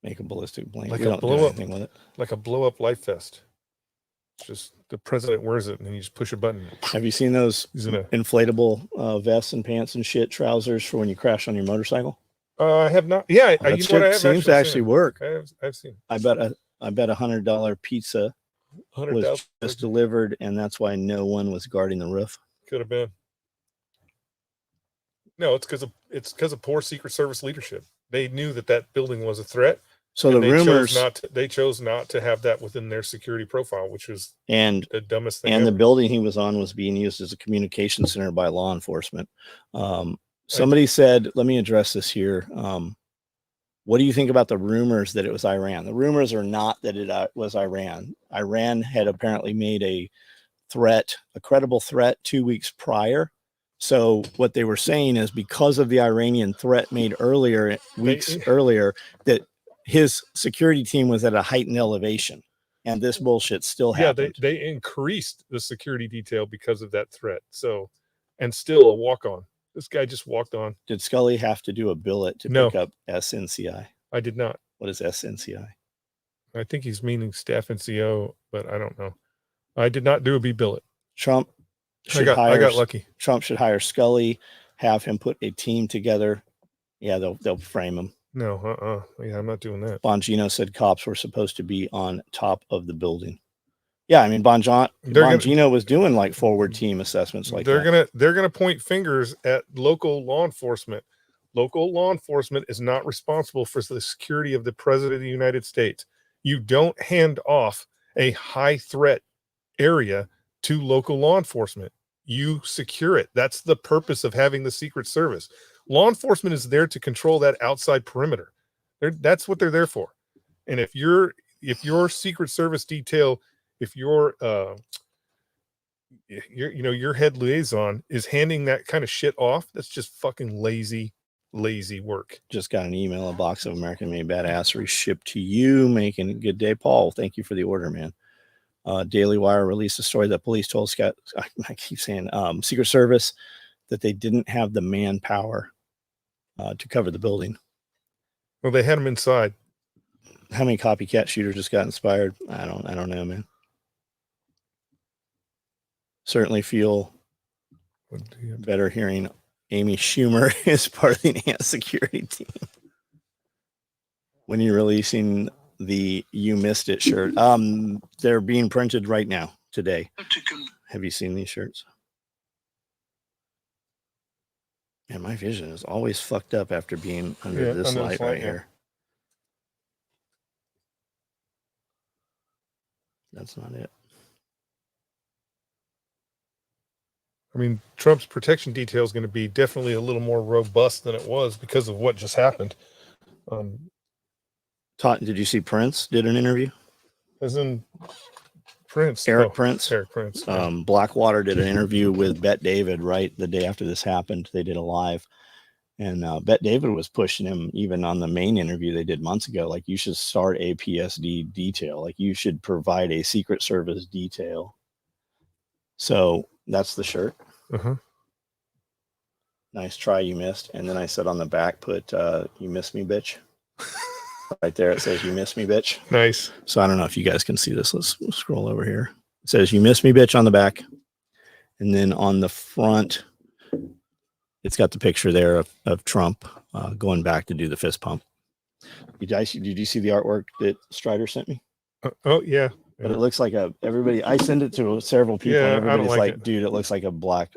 [SPEAKER 1] Make a ballistic blanket.
[SPEAKER 2] Like
[SPEAKER 1] We
[SPEAKER 2] a
[SPEAKER 1] don't do
[SPEAKER 2] blow up,
[SPEAKER 1] anything with it.
[SPEAKER 2] like a blow up life vest. It's just the president wears it, and then you just push a button.
[SPEAKER 1] Have you seen those
[SPEAKER 2] He's in a.
[SPEAKER 1] inflatable vests and pants and shit, trousers for when you crash on your motorcycle?
[SPEAKER 2] I have not. Yeah,
[SPEAKER 1] That
[SPEAKER 2] you know what? I have
[SPEAKER 1] seems to actually
[SPEAKER 2] seen
[SPEAKER 1] work.
[SPEAKER 2] I've seen.
[SPEAKER 1] I bet $100 pizza was
[SPEAKER 2] $100,000
[SPEAKER 1] just delivered, and that's why no one was guarding the roof.
[SPEAKER 2] could have been. No, it's because of poor Secret Service leadership. They knew that building was a threat.
[SPEAKER 1] So the rumors
[SPEAKER 2] they chose not to have that within their security profile, which was
[SPEAKER 1] and
[SPEAKER 2] the dumbest thing.
[SPEAKER 1] And
[SPEAKER 2] ever.
[SPEAKER 1] the building he was on was being used as a communication center by law enforcement. Somebody said, let me address this here. What do you think about the rumors that it was Iran? The rumors are not that it was Iran. Iran had apparently made a credible threat 2 weeks prior. So what they were saying is because of the Iranian threat made weeks earlier, that his security team was at a heightened elevation, and this bullshit still happened.
[SPEAKER 2] They increased the security detail because of that threat. So, and still a walk on. This guy just walked on.
[SPEAKER 1] Did Scully have to do a billet to pick up SNCI?
[SPEAKER 2] I did not.
[SPEAKER 1] What is SNCI?
[SPEAKER 2] I think he's meaning staff NCO, but I don't know. I did not do a B billet.
[SPEAKER 1] Trump
[SPEAKER 2] I got lucky.
[SPEAKER 1] Trump should hire Scully, have him put a team together. Yeah, they'll frame him.
[SPEAKER 2] No, yeah, I'm not doing that.
[SPEAKER 1] Bongino said cops were supposed to be on top of the building. Yeah, I mean Bongino was doing like forward team assessments like that.
[SPEAKER 2] They're gonna point fingers at local law enforcement. Local law enforcement is not responsible for the security of the president of the United States. You don't hand off a high threat area to local law enforcement. You secure it. That's the purpose of having the Secret Service. Law enforcement is there to control that outside perimeter. That's what they're there for. And if your Secret Service detail, if your head liaison is handing that kind of shit off, that's just fucking lazy work.
[SPEAKER 1] Just got an email, a box of American made badassery shipped to you. Making a good day, Paul. Thank you for the order, man. Daily Wire released a story that police told Scott, I keep saying Secret Service, that they didn't have the manpower to cover the building.
[SPEAKER 2] Well, they had them inside.
[SPEAKER 1] How many copycat shooters just got inspired? I don't know, man. Certainly feel better hearing Amy Schumer is part of the enhanced security team. When you're releasing the You Missed It shirt, they're being printed right now today. Have you seen these shirts? And my vision is always fucked up after being under this light right here. That's not it.
[SPEAKER 2] I mean, Trump's protection detail is going to be definitely a little more robust than it was because of what just happened.
[SPEAKER 1] Did you see Prince did an interview?
[SPEAKER 2] As in Prince?
[SPEAKER 1] Eric Prince.
[SPEAKER 2] Eric Prince.
[SPEAKER 1] Blackwater did an interview with Bette David right the day after this happened. They did a live. And Bette David was pushing him even on the main interview they did months ago. Like, you should start a PSD detail. Like, you should provide a Secret Service detail. So that's the shirt.
[SPEAKER 2] Uh-huh.
[SPEAKER 1] Nice try, you missed. And then I said on the back, put you missed me, bitch. Right there it says you missed me, bitch.
[SPEAKER 2] Nice.
[SPEAKER 1] So I don't know if you guys can see this. Let's scroll over here. It says you missed me, bitch on the back. And then on the front, it's got the picture there of Trump going back to do the fist pump. Did you see the artwork that Strider sent me?
[SPEAKER 2] Oh, yeah.
[SPEAKER 1] But it looks like I send it to several people.
[SPEAKER 2] Yeah,
[SPEAKER 1] and everybody's like, dude, it looks like a black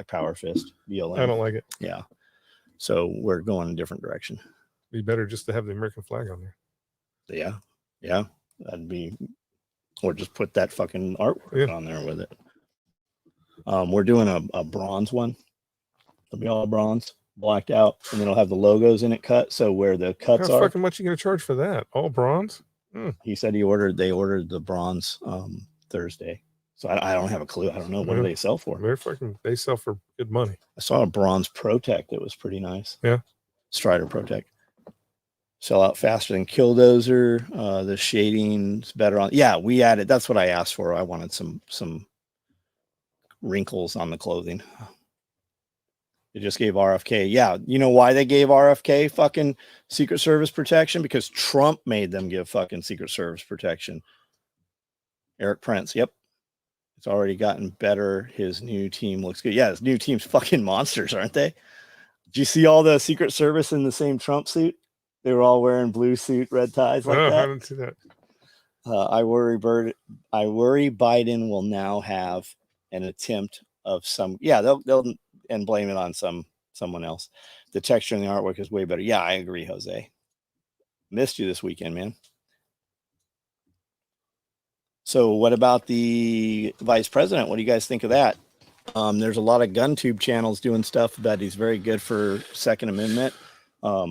[SPEAKER 1] power fist. BLM.
[SPEAKER 2] I don't like it.
[SPEAKER 1] Yeah. So we're going a different direction.
[SPEAKER 2] Be better just to have the American flag on there.
[SPEAKER 1] Yeah. Yeah. That'd be, or just put that fucking artwork on there with it. We're doing a bronze one. It'll be all bronze, blacked out, and then it'll have the logos in it cut. So where the cuts
[SPEAKER 2] How
[SPEAKER 1] are.
[SPEAKER 2] fucking much are you going to charge for that? All bronze?
[SPEAKER 1] He said they ordered the bronze Thursday. So I don't have a clue. I don't know. What do they sell for?
[SPEAKER 2] They sell for good money.
[SPEAKER 1] I saw a bronze Protect that was pretty nice.
[SPEAKER 2] Yeah.
[SPEAKER 1] Strider Protect. Sell out faster than Killdozer. The shading's better on. Yeah, we added. That's what I asked for. I wanted some wrinkles on the clothing. They just gave RFK. Yeah. You know why they gave RFK fucking Secret Service protection? Because Trump made them give fucking Secret Service protection. Eric Prince. Yep. It's already gotten better. His new team looks good. Yeah, his new team's fucking monsters, aren't they? Did you see all the Secret Service in the same Trump suit? They were all wearing blue suit, red ties like that.
[SPEAKER 2] I didn't see that.
[SPEAKER 1] I worry Biden will now have an attempt of some. Yeah, they'll and blame it on someone else. The texture and the artwork is way better. Yeah, I agree, Jose. Missed you this weekend, man. So what about the vice president? What do you guys think of that? There's a lot of GunTube channels doing stuff that he's very good for Second Amendment.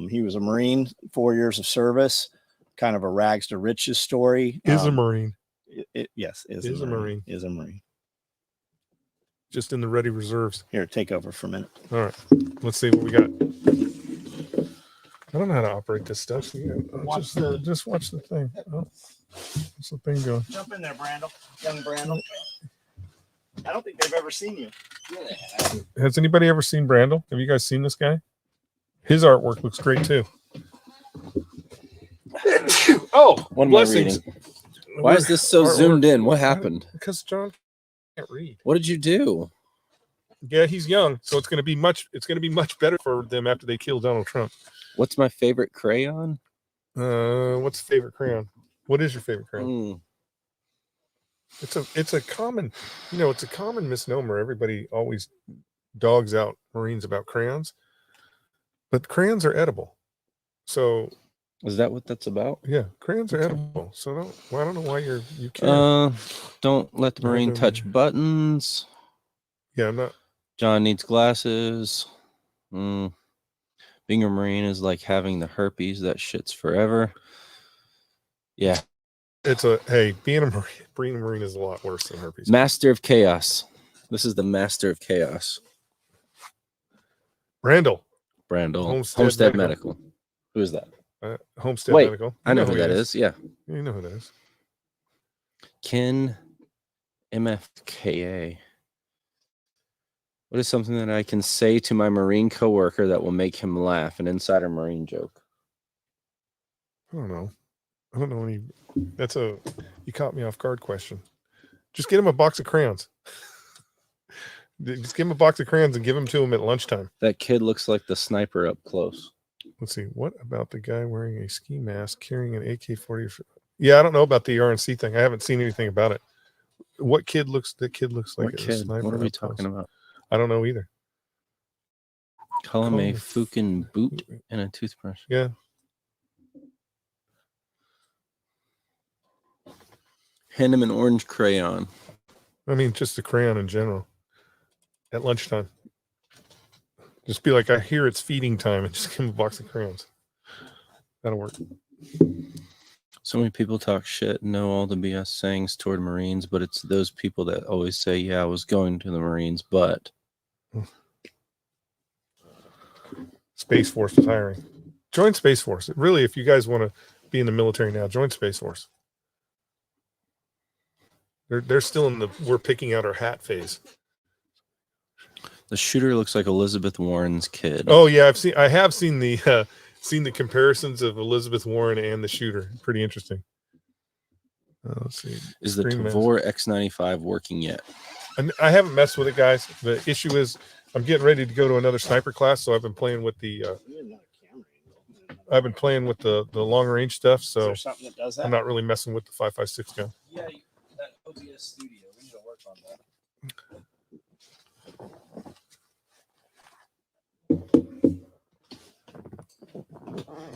[SPEAKER 1] He was a Marine, 4 years of service, kind of a rags to riches story.
[SPEAKER 2] Is a Marine.
[SPEAKER 1] Yes,
[SPEAKER 2] is a Marine.
[SPEAKER 1] Is a Marine.
[SPEAKER 2] Just in the ready reserves.
[SPEAKER 1] Here, take over for a minute.
[SPEAKER 2] All right. Let's see what we got. I don't know how to operate this stuff. So just watch the thing. Oh, what's the thing going?
[SPEAKER 1] Jump in there, Brandel. Young Brandel. I don't think they've ever seen you.
[SPEAKER 2] Has anybody ever seen Brandel? Have you guys seen this guy? His artwork looks great too. Oh,
[SPEAKER 5] what am I reading? Why is this so zoomed in? What happened?
[SPEAKER 2] Because John can't read.
[SPEAKER 5] What did you do?
[SPEAKER 2] Yeah, he's young, so it's going to be much better for them after they kill Donald Trump.
[SPEAKER 5] What's my favorite crayon?
[SPEAKER 2] What's the favorite crayon? What is your favorite crayon? It's a common misnomer. Everybody always dogs out Marines about crayons, but crayons are edible. So
[SPEAKER 5] is that what that's about?
[SPEAKER 2] Yeah, crayons are edible. So I don't know why you can't.
[SPEAKER 5] Don't let the Marine touch buttons.
[SPEAKER 2] Yeah, I'm not.
[SPEAKER 5] John needs glasses. Being a Marine is like having the herpes. That shit's forever. Yeah.
[SPEAKER 2] Being a Marine is a lot worse than herpes.
[SPEAKER 5] Master of Chaos. This is the Master of Chaos.
[SPEAKER 2] Brandel.
[SPEAKER 5] Homestead Medical. Who is that?
[SPEAKER 2] Homestead Medical.
[SPEAKER 5] I know who that is. Yeah.
[SPEAKER 2] You know who that is.
[SPEAKER 5] Ken MFKA. What is something that I can say to my Marine coworker that will make him laugh? An insider Marine joke.
[SPEAKER 2] I don't know any. You caught me off guard question. Just get him a box of crayons. Just give him a box of crayons and give them to him at lunchtime.
[SPEAKER 5] That kid looks like the sniper up close.
[SPEAKER 2] Let's see. What about the guy wearing a ski mask carrying an AK-40? Yeah, I don't know about the RNC thing. I haven't seen anything about it. What kid looks? The kid looks like a sniper.
[SPEAKER 5] What are we talking about?
[SPEAKER 2] I don't know either.
[SPEAKER 5] Call him a fucking boot and a toothbrush.
[SPEAKER 2] Yeah.
[SPEAKER 5] Hand him an orange crayon.
[SPEAKER 2] I mean, just a crayon in general. At lunchtime. Just be like, I hear it's feeding time, and just give him a box of crayons. That'll work.
[SPEAKER 5] So many people talk shit and know all the BS sayings toward Marines, but it's those people that always say, yeah, I was going to the Marines, but...
[SPEAKER 2] Space Force is hiring. Join Space Force. Really, if you guys want to be in the military now, join Space Force. They're still in the we're picking out our hat phase.
[SPEAKER 5] The shooter looks like Elizabeth Warren's kid.
[SPEAKER 2] Oh yeah, I have seen the comparisons of Elizabeth Warren and the shooter. Pretty interesting. Let's see.
[SPEAKER 5] Is the Tavor X95 working yet?
[SPEAKER 2] And I haven't messed with it, guys. The issue is I'm getting ready to go to another sniper class, so I've been playing with the long range stuff. So
[SPEAKER 1] that does that?
[SPEAKER 2] I'm not really messing with the 5.56 gun.
[SPEAKER 5] Yeah, that OBS studio. We need to work on that.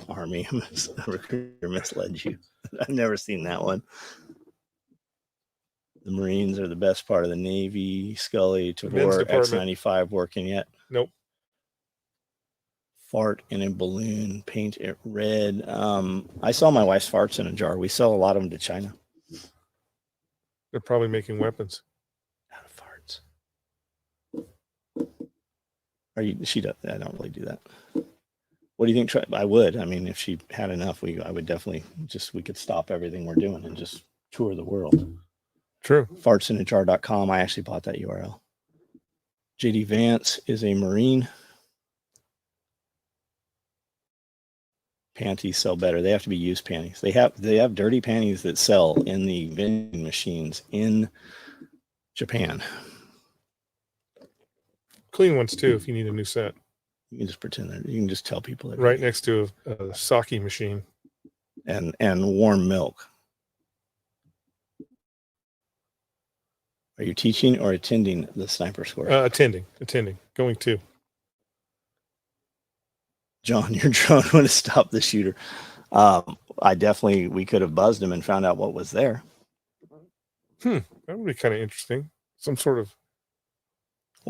[SPEAKER 1] Army recruiter misled you. I've never seen that one. The Marines are the best part of the Navy. Scully, Tavor, X95 working yet?
[SPEAKER 2] Nope.
[SPEAKER 1] Fart in a balloon, paint it red. I saw my wife's farts in a jar. We sell a lot of them to China.
[SPEAKER 2] They're probably making weapons.
[SPEAKER 1] Out of farts. She does. I don't really do that. What do you think? I would. I mean, if she had enough, I would definitely we could stop everything we're doing and just tour the world.
[SPEAKER 2] True.
[SPEAKER 1] Fartsinajar.com. I actually bought that URL. JD Vance is a Marine. Panties sell better. They have to be used panties. They have dirty panties that sell in the vending machines in Japan.
[SPEAKER 2] Clean ones too if you need a new set.
[SPEAKER 1] You can just pretend that you can just tell people that
[SPEAKER 2] right next to a sake machine
[SPEAKER 1] and warm milk. Are you teaching or attending the sniper score?
[SPEAKER 2] Attending, going to.
[SPEAKER 1] John, your drone would have stopped the shooter. We could have buzzed him and found out what was there.
[SPEAKER 2] That would be kind of interesting. Some sort of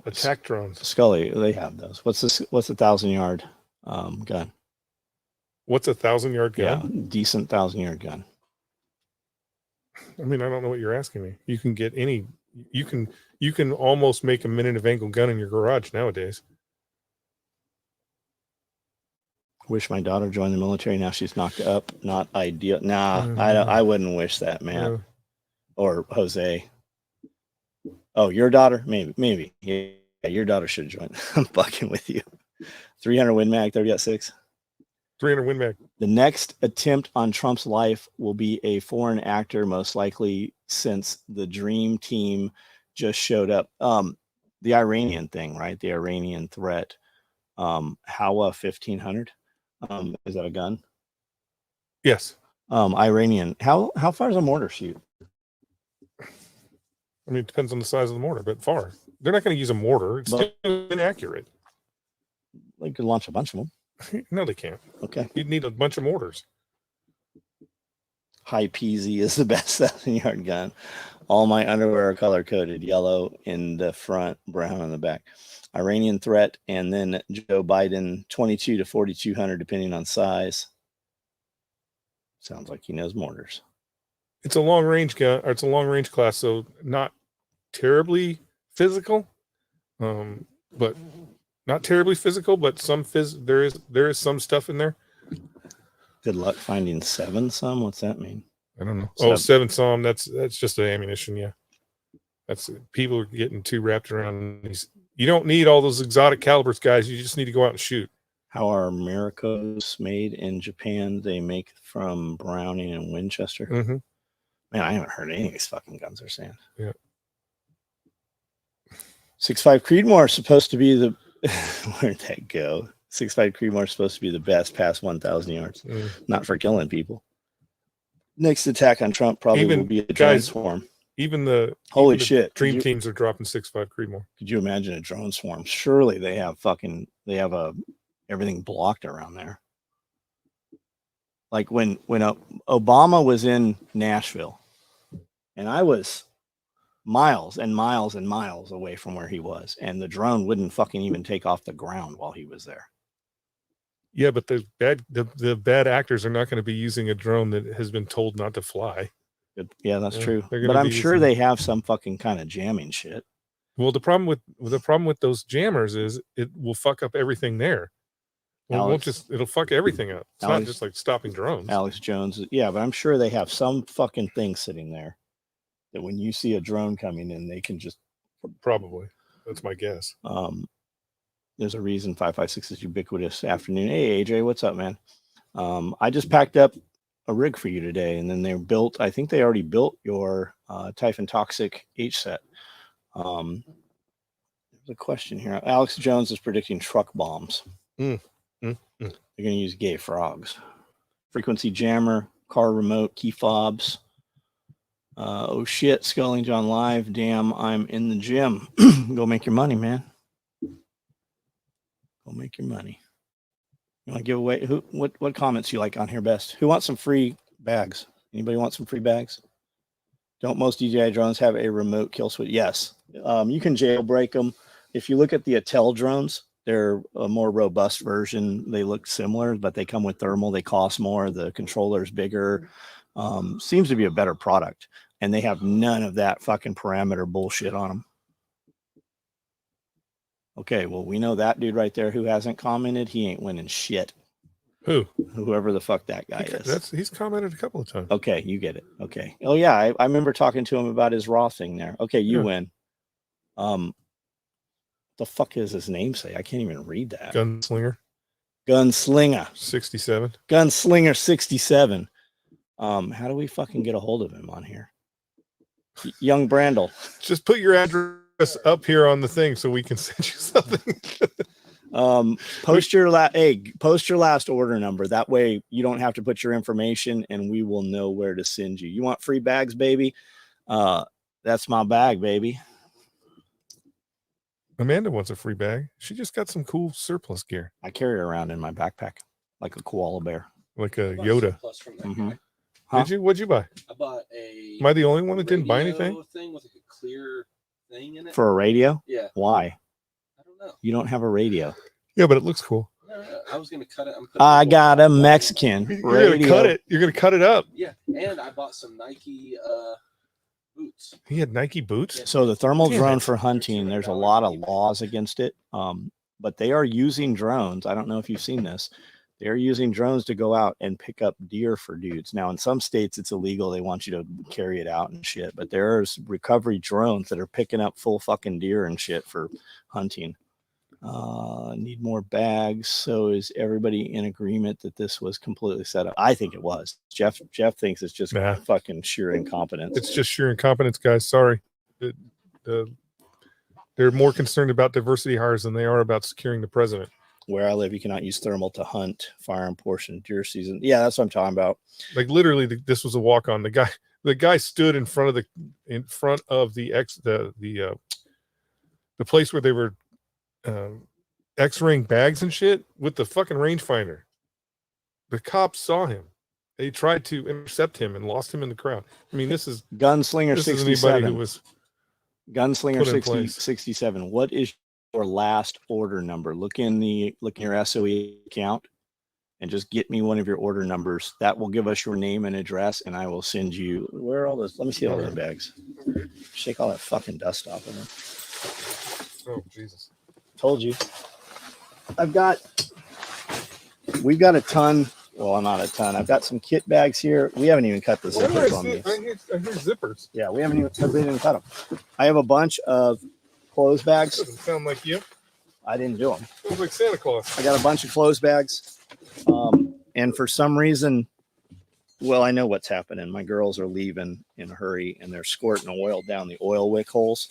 [SPEAKER 2] attack drones.
[SPEAKER 1] Skully, they have those. What's a 1,000-yard gun?
[SPEAKER 2] What's a 1,000-yard gun?
[SPEAKER 1] Yeah, decent 1,000-yard gun.
[SPEAKER 2] I mean, I don't know what you're asking me. You can get any. You can almost make a minute of angle gun in your garage nowadays.
[SPEAKER 1] Wish my daughter joined the military. Now she's knocked up. Not ideal. Nah, I wouldn't wish that, man. Or Jose. Oh, your daughter? Maybe. Yeah, your daughter should join. I'm fucking with you. 300 Win Mag, 30.6.
[SPEAKER 2] 300 Win Mag.
[SPEAKER 1] The next attempt on Trump's life will be a foreign actor, most likely, since the dream team just showed up. The Iranian thing, right? The Iranian threat. Hawa 1500. Is that a gun?
[SPEAKER 2] Yes.
[SPEAKER 1] Iranian. How far does a mortar shoot?
[SPEAKER 2] I mean, it depends on the size of the mortar, but far. They're not going to use a mortar. It's still inaccurate.
[SPEAKER 1] They could launch a bunch of them.
[SPEAKER 2] No, they can't.
[SPEAKER 1] Okay.
[SPEAKER 2] You'd need a bunch of mortars.
[SPEAKER 1] High peasy is the best 1,000-yard gun. All my underwear are color-coded. Yellow in the front, brown in the back. Iranian threat, and then Joe Biden, 22 to 4,200, depending on size. Sounds like he knows mortars.
[SPEAKER 2] It's a long-range gun, or it's a long-range class, so not terribly physical, but not terribly physical, but some there is some stuff in there.
[SPEAKER 1] Good luck finding 7 some. What's that mean?
[SPEAKER 2] I don't know. 7 some. That's just the ammunition. Yeah, that's people are getting too wrapped around these. You don't need all those exotic calibers, guys. You just need to go out and shoot.
[SPEAKER 1] How are Miracos made in Japan? They make from Browning and Winchester.
[SPEAKER 2] Mm-hmm.
[SPEAKER 1] Man, I haven't heard any of these fucking guns they're saying.
[SPEAKER 2] Yeah.
[SPEAKER 1] 6.5 Creedmoor is supposed to be the where'd that go? 6.5 Creedmoor is supposed to be the best past 1,000 yards. Not for killing people. Next attack on Trump probably will be a drone swarm.
[SPEAKER 2] Even the
[SPEAKER 1] holy shit
[SPEAKER 2] dream teams are dropping 6.5 Creedmoor.
[SPEAKER 1] Could you imagine a drone swarm? Surely they have everything blocked around there. Like when Obama was in Nashville, and I was miles and miles and miles away from where he was, and the drone wouldn't fucking even take off the ground while he was there.
[SPEAKER 2] Yeah, but the bad actors are not going to be using a drone that has been told not to fly.
[SPEAKER 1] Yeah, that's true. But I'm sure they have some fucking kind of jamming shit.
[SPEAKER 2] Well, the problem with those jammers is it will fuck up everything there. Well, it'll fuck everything up. It's not just like stopping drones.
[SPEAKER 1] Alex Jones, yeah, but I'm sure they have some fucking thing sitting there that when you see a drone coming in, they can just
[SPEAKER 2] probably. That's my guess.
[SPEAKER 1] There's a reason 556 is ubiquitous afternoon. Hey AJ, what's up, man? I just packed up a rig for you today, and then I think they already built your Typhon Toxic H set. There's a question here. Alex Jones is predicting truck bombs. They're going to use gay frogs. Frequency jammer, car remote, key fobs. Oh shit, Scully John live. Damn, I'm in the gym. Go make your money, man. Go make your money. You want to give away what comments you like on here best? Who wants some free bags? Anybody want some free bags? Don't most DJI drones have a remote kill switch? Yes. You can jailbreak them. If you look at the Attel drones, they're a more robust version. They look similar, but they come with thermal. They cost more. The controller is bigger. Seems to be a better product. And they have none of that fucking parameter bullshit on them. Okay, well, we know that dude right there who hasn't commented. He ain't winning shit.
[SPEAKER 2] Who?
[SPEAKER 1] Whoever the fuck that guy is.
[SPEAKER 2] He's commented a couple of times.
[SPEAKER 1] Okay, you get it. Okay. Oh, yeah, I remember talking to him about his Raw thing there. Okay, you win. The fuck is his name say? I can't even read that.
[SPEAKER 2] Gunslinger.
[SPEAKER 1] Gunslinger.
[SPEAKER 2] 67.
[SPEAKER 1] Gunslinger 67. How do we fucking get a hold of him on here? Young Brandel.
[SPEAKER 2] Just put your address up here on the thing so we can send you something.
[SPEAKER 1] Post your last order number. That way you don't have to put your information and we will know where to send you. You want free bags, baby? That's my bag, baby.
[SPEAKER 2] Amanda wants a free bag. She just got some cool surplus gear.
[SPEAKER 1] I carry it around in my backpack like a koala bear.
[SPEAKER 2] Like a Yoda.
[SPEAKER 1] Mm-hmm. Huh?
[SPEAKER 2] Did you? What'd you buy?
[SPEAKER 3] I bought a.
[SPEAKER 2] Am I the only one that didn't buy anything?
[SPEAKER 3] Thing with like a clear thing in it.
[SPEAKER 1] For a radio?
[SPEAKER 3] Yeah.
[SPEAKER 1] Why?
[SPEAKER 3] I don't know.
[SPEAKER 1] You don't have a radio.
[SPEAKER 2] Yeah, but it looks cool.
[SPEAKER 3] No. I was gonna cut it.
[SPEAKER 1] I got a Mexican
[SPEAKER 2] You're gonna cut it. You're gonna cut it up.
[SPEAKER 3] Yeah, and I bought some Nike boots.
[SPEAKER 2] He had Nike boots.
[SPEAKER 1] So the thermal
[SPEAKER 2] Damn
[SPEAKER 1] drone
[SPEAKER 2] it.
[SPEAKER 1] for hunting, there's a lot of laws against it. But they are using drones. I don't know if you've seen this. They're using drones to go out and pick up deer for dudes. Now, in some states, it's illegal. They want you to carry it out and shit. But there's recovery drones that are picking up full fucking deer and shit for hunting. Need more bags. So is everybody in agreement that this was completely set up? I think it was. Jeff thinks it's just fucking sheer incompetence.
[SPEAKER 2] It's just sheer incompetence, guys. Sorry. They're more concerned about diversity hires than they are about securing the president.
[SPEAKER 1] Where I live, you cannot use thermal to hunt firearm portion deer season. Yeah, that's what I'm talking about.
[SPEAKER 2] Like literally, this was a walk on. The guy stood in front of the place where they were X-raying bags and shit with the fucking rangefinder. The cops saw him. They tried to intercept him and lost him in the crowd. I mean, this is
[SPEAKER 1] Gunslinger 67.
[SPEAKER 2] Anybody who was
[SPEAKER 1] Gunslinger 67. What is your last order number? Look in your SOE account and just get me one of your order numbers. That will give us your name and address, and I will send you. Where are all those? Let me see all those bags. Shake all that fucking dust off of them.
[SPEAKER 2] Oh Jesus!
[SPEAKER 1] Told you. We've got a ton. Well, not a ton. I've got some kit bags here. We haven't even cut the zippers on these.
[SPEAKER 2] I hear zippers.
[SPEAKER 1] Yeah, we haven't even cut them. I have a bunch of clothes bags.
[SPEAKER 2] Doesn't sound like you.
[SPEAKER 1] I didn't do them.
[SPEAKER 2] Sounds like Santa Claus.
[SPEAKER 1] I got a bunch of clothes bags. And for some reason, well, I know what's happening. My girls are leaving in a hurry and they're squirting oil down the oil wick holes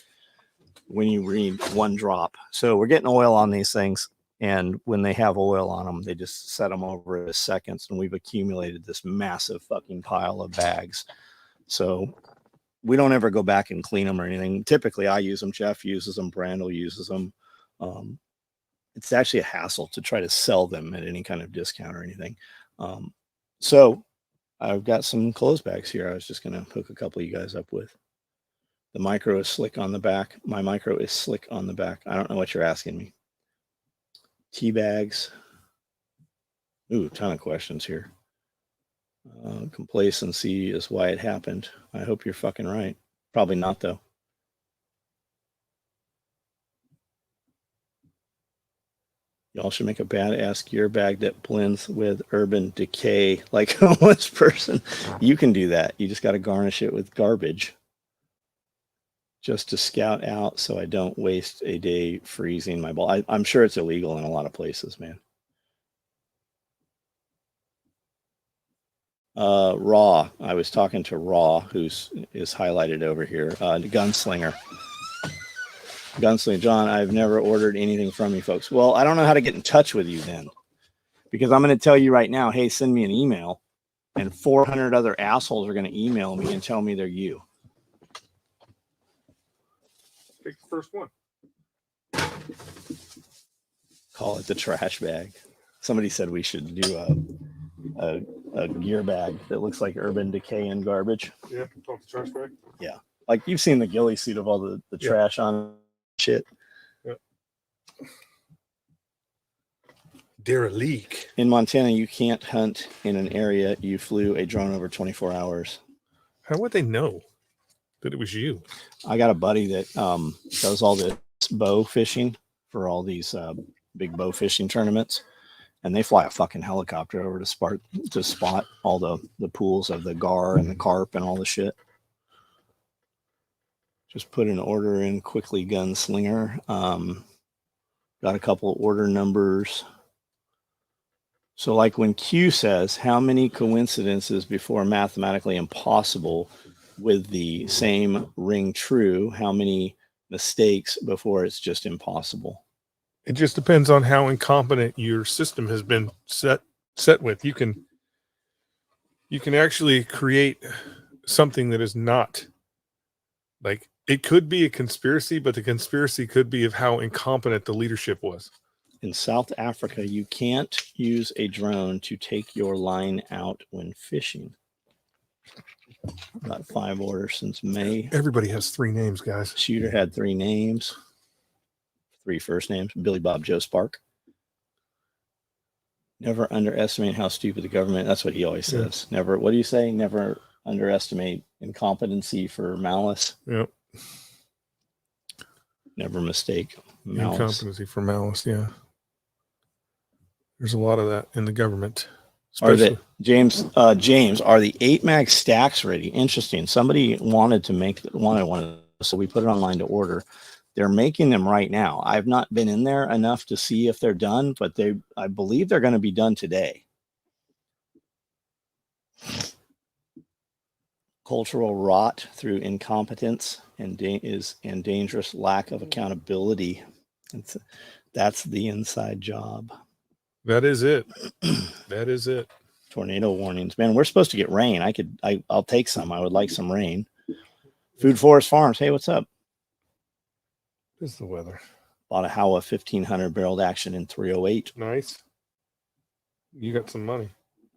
[SPEAKER 1] when you read one drop. So we're getting oil on these things. And when they have oil on them, they just set them over as seconds. And we've accumulated this massive fucking pile of bags. So we don't ever go back and clean them or anything. Typically, I use them. Jeff uses them. Brandel uses them. It's actually a hassle to try to sell them at any kind of discount or anything. So I've got some clothes bags here. I was just going to hook a couple of you guys up with. The micro is slick on the back. My micro is slick on the back. I don't know what you're asking me. Tea bags. Ooh, ton of questions here. Complacency is why it happened. I hope you're fucking right. Probably not, though. Y'all should make a badass gear bag that blends with urban decay like a homeless person. You can do that. You just got to garnish it with garbage just to scout out so I don't waste a day freezing my ball. I'm sure it's illegal in a lot of places, man. Raw. I was talking to Raw, is highlighted over here. Gunslinger. Gunslinger. John, I've never ordered anything from you folks. Well, I don't know how to get in touch with you then. Because I'm going to tell you right now, hey, send me an email. And 400 other assholes are going to email me and tell me they're you.
[SPEAKER 2] Take the first one.
[SPEAKER 1] Call it the trash bag. Somebody said we should do a gear bag that looks like urban decay and garbage.
[SPEAKER 2] Yeah, call it the trash bag.
[SPEAKER 1] Yeah. Like you've seen the ghillie suit of all the trash on shit.
[SPEAKER 2] Yeah. Derelict.
[SPEAKER 1] In Montana, you can't hunt in an area you flew a drone over 24 hours.
[SPEAKER 2] How would they know that it was you?
[SPEAKER 1] I got a buddy that does all this bow fishing for all these big bow fishing tournaments. And they fly a fucking helicopter over to spot all the pools of the gar and the carp and all the shit. Just put an order in quickly, Gunslinger. Got a couple of order numbers. So like when Q says, how many coincidences before mathematically impossible with the same ring true? How many mistakes before it's just impossible?
[SPEAKER 2] It just depends on how incompetent your system has been set with. You can actually create something that is not, like, it could be a conspiracy, but the conspiracy could be of how incompetent the leadership was.
[SPEAKER 1] In South Africa, you can't use a drone to take your line out when fishing. Got 5 orders since May.
[SPEAKER 2] Everybody has 3 names, guys.
[SPEAKER 1] Shooter had 3 names. 3 first names. Billy Bob Joe Spark. Never underestimate how stupid the government. That's what he always says. Yeah. Never. What do you say? Never underestimate incompetency for malice.
[SPEAKER 2] Yep.
[SPEAKER 1] Never mistake malice.
[SPEAKER 2] Incompetency for malice. Yeah. There's a lot of that in the government.
[SPEAKER 1] Are the James? Are the 8 mag stacks ready? Interesting. Somebody wanted one, so we put it online to order. They're making them right now. I've not been in there enough to see if they're done, but I believe they're going to be done today. Cultural rot through incompetence and dangerous lack of accountability. That's the inside job.
[SPEAKER 2] That is it. That is it.
[SPEAKER 1] Tornado warnings. Man, we're supposed to get rain. I'll take some. I would like some rain. Food Forest Farms. Hey, what's up?
[SPEAKER 2] This is the weather.
[SPEAKER 1] Bought a Howa 1500 barreled action in 308.
[SPEAKER 2] Nice. You got some money.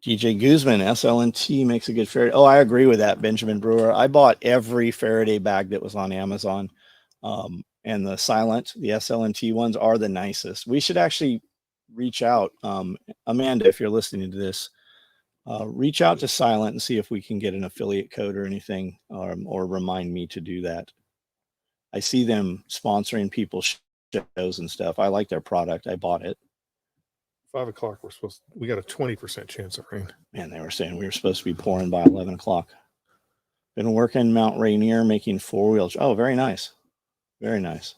[SPEAKER 1] DJ Guzman, SLNT makes a good Faraday. Oh, I agree with that, Benjamin Brewer. I bought every Faraday bag that was on Amazon. And the Silent, the SLNT ones are the nicest. We should actually reach out. Amanda, if you're listening to this, reach out to Silent and see if we can get an affiliate code or anything, or remind me to do that. I see them sponsoring people's shows and stuff. I like their product. I bought it.
[SPEAKER 2] 5 o'clock. We got a 20% chance of rain.
[SPEAKER 1] Man, they were saying we were supposed to be pouring by 11 o'clock. Been working Mount Rainier, making 4-wheel. Oh, very nice. Very nice.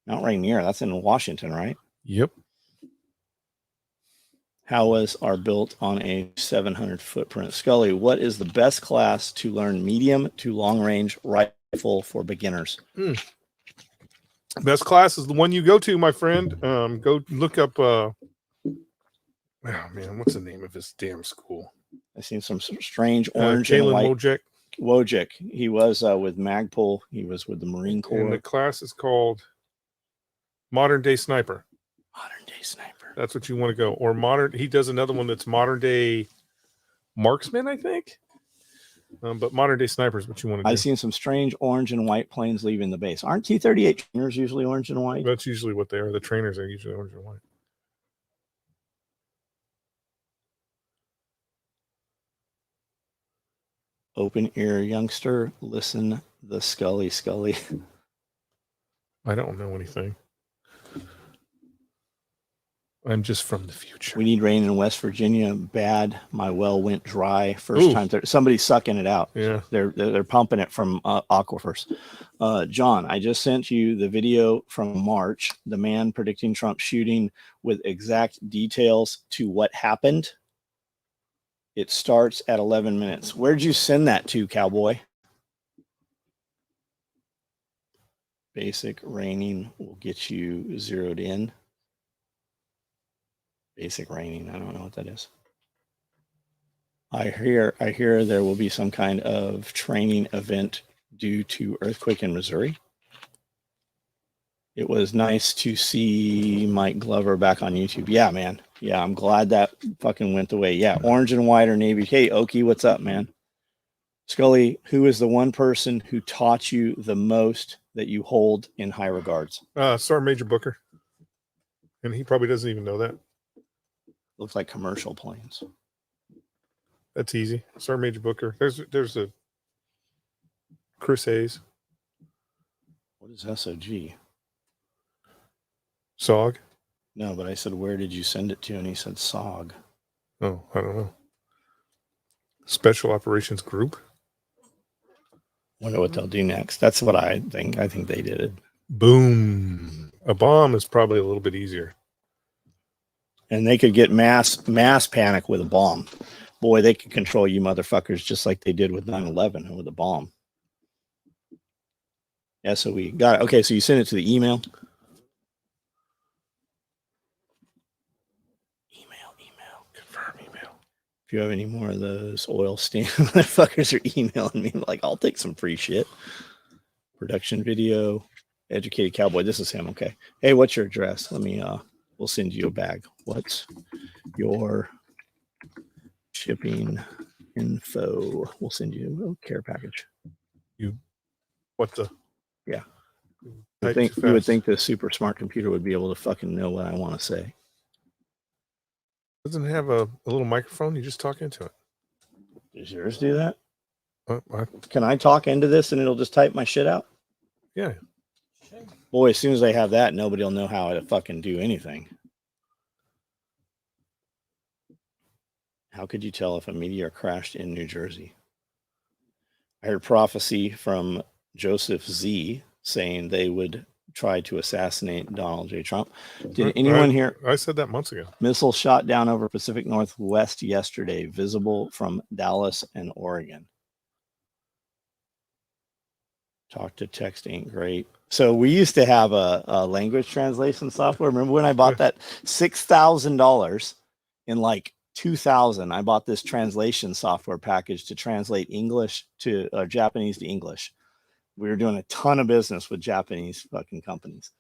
[SPEAKER 1] Mount Rainier. That's in Washington, right?
[SPEAKER 2] Yep.
[SPEAKER 1] Howas are built on a 700 footprint. Scully, what is the best class to learn medium to long range rifle for beginners?
[SPEAKER 2] Best class is the one you go to, my friend. Go look up. Oh man, what's the name of his damn school?
[SPEAKER 1] I seen some strange orange and white. Wojcik. He was with Magpul. He was with the Marine Corps.
[SPEAKER 2] And the class is called Modern Day Sniper.
[SPEAKER 1] Modern Day Sniper.
[SPEAKER 2] That's what you want to go. Or modern. He does another one that's Modern Day Marksman, I think. But Modern Day Sniper is what you want to do.
[SPEAKER 1] I've seen some strange orange and white planes leaving the base. Aren't T-38 trainers usually orange and white?
[SPEAKER 2] That's usually what they are. The trainers are usually orange and white.
[SPEAKER 1] Open ear youngster, listen the Scully.
[SPEAKER 2] I don't know anything. I'm just from the future.
[SPEAKER 1] We need rain in West Virginia. Bad. My well went dry. First time. Somebody's sucking it out.
[SPEAKER 2] Yeah.
[SPEAKER 1] They're pumping it from aquifers. John, I just sent you the video from March. The man predicting Trump shooting with exact details to what happened. It starts at 11 minutes. Where'd you send that to, cowboy? Basic raining will get you zeroed in. Basic raining. I don't know what that is. I hear there will be some kind of training event due to earthquake in Missouri. It was nice to see Mike Glover back on YouTube. Yeah, man. Yeah, I'm glad that fucking went away. Yeah, orange and white or navy. Hey, Okie, what's up, man? Scully, who is the one person who taught you the most that you hold in high regards?
[SPEAKER 2] Sergeant Major Booker. And he probably doesn't even know that.
[SPEAKER 1] Looks like commercial planes.
[SPEAKER 2] That's easy. Sergeant Major Booker. There's a Chris Hayes.
[SPEAKER 1] What is SOG?
[SPEAKER 2] SOG?
[SPEAKER 1] No, but I said, where did you send it to? And he said, SOG.
[SPEAKER 2] Oh, I don't know. Special Operations Group?
[SPEAKER 1] Wonder what they'll do next. That's what I think. I think they did it.
[SPEAKER 2] Boom. A bomb is probably a little bit easier.
[SPEAKER 1] And they could get mass panic with a bomb. Boy, they could control you motherfuckers just like they did with 9/11 and with a bomb. SOE. Got it. Okay, so you send it to the email. Confirm email. If you have any more of those oil stand motherfuckers are emailing me like, I'll take some free shit. Production video. Educated cowboy. This is him. Okay. Hey, what's your address? Let me we'll send you a bag. What's your shipping info? We'll send you a care package.
[SPEAKER 2] What the?
[SPEAKER 1] Yeah. You would think the super smart computer would be able to fucking know what I want to say.
[SPEAKER 2] Doesn't it have a little microphone? You just talk into it.
[SPEAKER 1] Does yours do that?
[SPEAKER 2] I
[SPEAKER 1] Can I talk into this and it'll just type my shit out?
[SPEAKER 2] Yeah.
[SPEAKER 1] Boy, as soon as I have that, nobody will know how to fucking do anything. How could you tell if a meteor crashed in New Jersey? I heard prophecy from Joseph Z saying they would try to assassinate Donald J. Trump. Did anyone hear?
[SPEAKER 2] I said that months ago.
[SPEAKER 1] Missile shot down over Pacific Northwest yesterday, visible from Dallas and Oregon. Talk to text ain't great. So we used to have a language translation software. Remember when I bought that $6,000 in like 2000? I bought this translation software package to translate English to Japanese to English. We were doing a ton of business with Japanese fucking companies.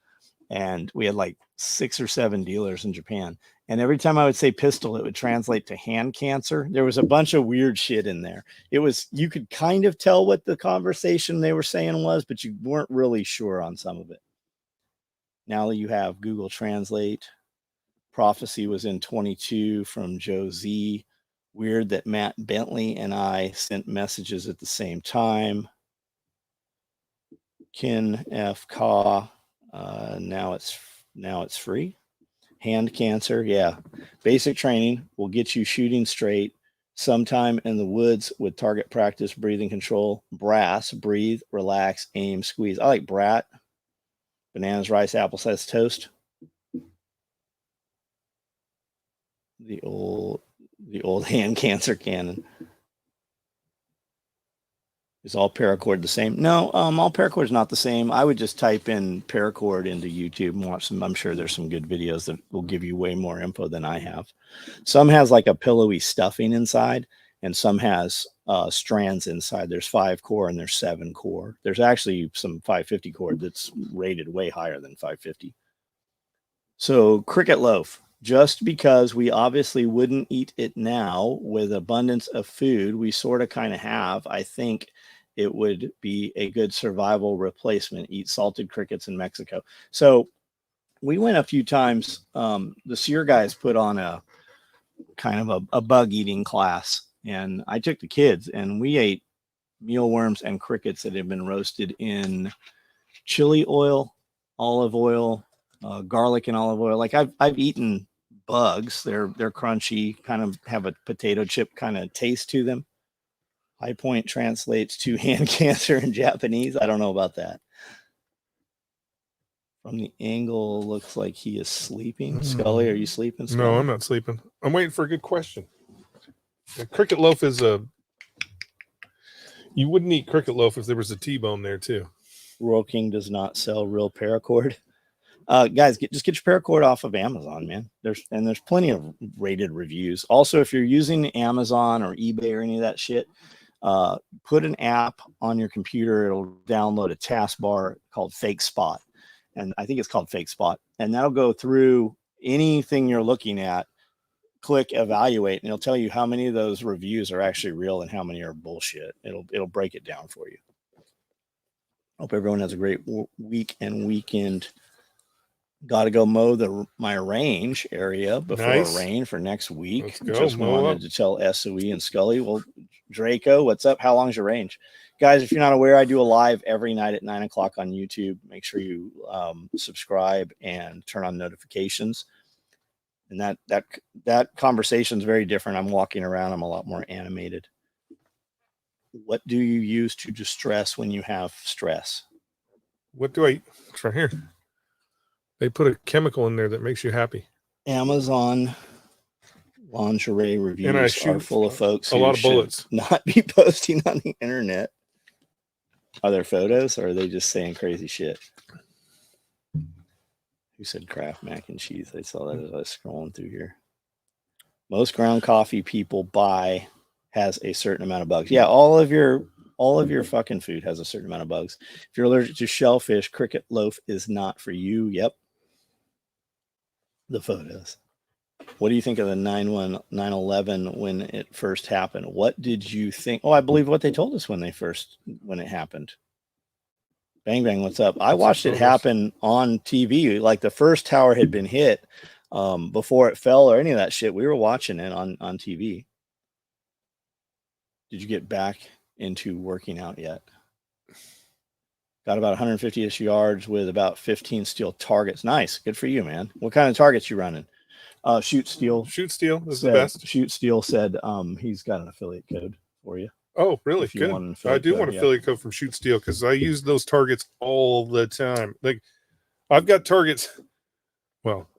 [SPEAKER 1] And we had like 6 or 7 dealers in Japan. And every time I would say pistol, it would translate to hand cancer. There was a bunch of weird shit in there. It was, you could kind of tell what the conversation they were saying was, but you weren't really sure on some of it. Now you have Google Translate. Prophecy was in 22 from Joe Z. Weird that Matt Bentley and I sent messages at the same time. Kin F. Ka. Now it's free. Hand cancer, yeah. Basic training will get you shooting straight. Sometime in the woods with target practice, breathing control. Brass, breathe, relax, aim, squeeze. I like brat. Bananas, rice, apple slice toast. The old hand cancer cannon. Is all paracord the same? No, all paracord is not the same. I would just type in paracord into YouTube and watch some. I'm sure there's some good videos that will give you way more info than I have. Some has like a pillowy stuffing inside, and some has strands inside. There's 5 core and there's 7 core. There's actually some 550 cord that's rated way higher than 550. So cricket loaf. Just because we obviously wouldn't eat it now with abundance of food, we sort of kind of have, I think it would be a good survival replacement. Eat salted crickets in Mexico. So we went a few times. The SEER guys put on a kind of a bug eating class, and I took the kids and we ate mealworms and crickets that had been roasted in chili oil, olive oil, garlic and olive oil. Like I've eaten bugs. They're crunchy, kind of have a potato chip kind of taste to them. High point translates to hand cancer in Japanese. I don't know about that. From the angle, looks like he is sleeping. Scully, are you sleeping, Scully?
[SPEAKER 2] No, I'm not sleeping. I'm waiting for a good question. The cricket loaf is you wouldn't eat cricket loaf if there was a T-bone there too.
[SPEAKER 1] Royal King does not sell real paracord. Guys, just get your paracord off of Amazon, man. There's plenty of rated reviews. Also, if you're using Amazon or eBay or any of that shit, put an app on your computer. It'll download a taskbar called Fake Spot, and I think it's called Fake Spot, and that'll go through anything you're looking at. Click evaluate, and it'll tell you how many of those reviews are actually real and how many are bullshit. It'll break it down for you. Hope everyone has a great week and weekend. Got to go mow my range area before rain for next week.
[SPEAKER 2] Let's go.
[SPEAKER 1] Just wanted to tell SOE and Scully. Well, Draco, what's up? How long's your range? Guys, if you're not aware, I do a live every night at 9 o'clock on YouTube. Make sure you subscribe and turn on notifications. And that conversation is very different. I'm walking around. I'm a lot more animated. What do you use to distress when you have stress?
[SPEAKER 2] What do I eat? It's right here. They put a chemical in there that makes you happy.
[SPEAKER 1] Amazon lingerie reviews are full of folks
[SPEAKER 2] a
[SPEAKER 1] who
[SPEAKER 2] lot of
[SPEAKER 1] should
[SPEAKER 2] bullets.
[SPEAKER 1] not be posting on the internet. Are there photos, or are they just saying crazy shit? Who said Kraft mac and cheese? I saw that as I was scrolling through here. Most ground coffee people buy has a certain amount of bugs. Yeah, all of your fucking food has a certain amount of bugs. If you're allergic to shellfish, cricket loaf is not for you. Yep. The photos. What do you think of the 9/11 when it first happened? What did you think? Oh, I believe what they told us when it happened. Bang Bang, what's up? I watched it happen on TV. Like the first tower had been hit before it fell or any of that shit. We were watching it on TV. Did you get back into working out yet? Got about 150-ish yards with about 15 steel targets. Nice. Good for you, man. What kind of targets you running? Shoot Steel.
[SPEAKER 2] Shoot Steel is the best.
[SPEAKER 1] Shoot Steel said he's got an affiliate code for you.
[SPEAKER 2] Oh, really? Good. I do want an affiliate code from Shoot Steel because I use those targets all the time. Like, I've got targets. Well,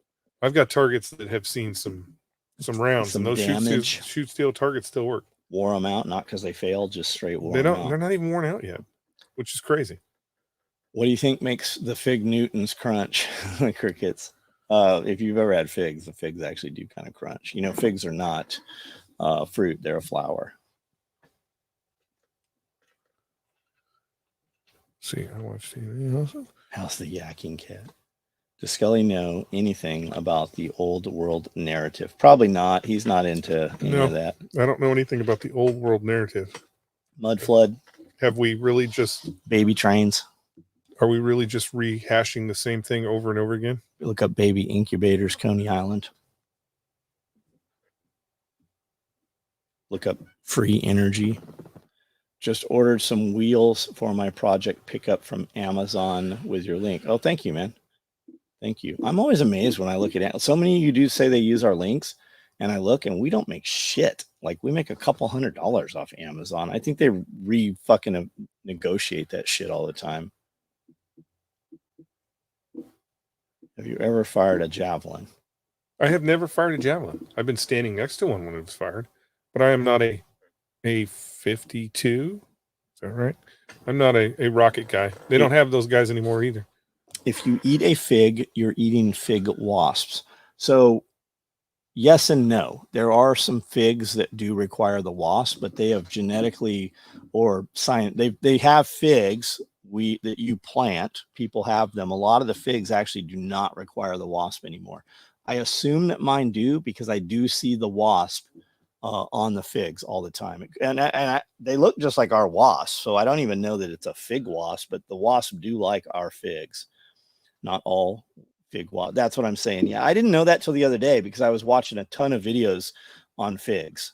[SPEAKER 2] I've got targets that have seen some rounds, and those Shoot Steel targets still work.
[SPEAKER 1] Wore them out, not because they failed, just straight wore them out.
[SPEAKER 2] They're not even worn out yet, which is crazy.
[SPEAKER 1] What do you think makes the fig Newtons crunch? The crickets. If you've ever had figs, the figs actually do kind of crunch. You know, figs are not fruit; they're a flower.
[SPEAKER 2] See, I watched TV.
[SPEAKER 1] How's the yakking cat? Does Scully know anything about the old world narrative? Probably not. He's not into any of that.
[SPEAKER 2] I don't know anything about the old world narrative.
[SPEAKER 1] Mud flood.
[SPEAKER 2] Have we really just
[SPEAKER 1] baby trains?
[SPEAKER 2] Are we really just rehashing the same thing over and over again?
[SPEAKER 1] Look up baby incubators, Coney Island. Look up free energy. Just ordered some wheels for my project pickup from Amazon with your link. Oh, thank you, man. Thank you. I'm always amazed when I look at it. So many of you do say they use our links, and I look and we don't make shit. Like we make a couple $100 off Amazon. I think they fucking negotiate that shit all the time. Have you ever fired a javelin?
[SPEAKER 2] I have never fired a javelin. I've been standing next to one when it was fired, but I am not a 52. Is that right? I'm not a rocket guy. They don't have those guys anymore either.
[SPEAKER 1] If you eat a fig, you're eating fig wasps. So yes and no. There are some figs that do require the wasp, but they have genetically or science. They have figs that you plant. People have them. A lot of the figs actually do not require the wasp anymore. I assume that mine do because I do see the wasp on the figs all the time, and they look just like our wasp. So I don't even know that it's a fig wasp, but the wasp do like our figs. Not all fig wasp. That's what I'm saying. Yeah, I didn't know that till the other day because I was watching a ton of videos on figs.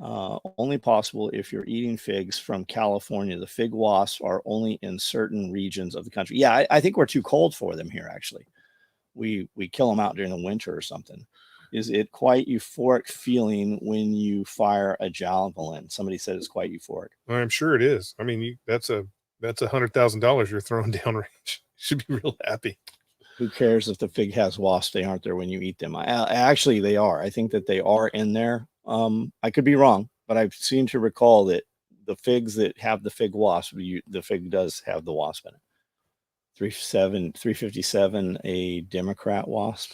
[SPEAKER 1] Only possible if you're eating figs from California. The fig wasps are only in certain regions of the country. Yeah, I think we're too cold for them here. Actually, we kill them out during the winter or something. Is it quite euphoric feeling when you fire a javelin? Somebody said it's quite euphoric.
[SPEAKER 2] I'm sure it is. I mean, that's $100,000 you're throwing down range. Should be real happy.
[SPEAKER 1] Who cares if the fig has wasps? They aren't there when you eat them. Actually, they are. I think that they are in there. I could be wrong, but I seem to recall that the figs that have the fig wasp, the fig does have the wasp in it. 357, a Democrat wasp.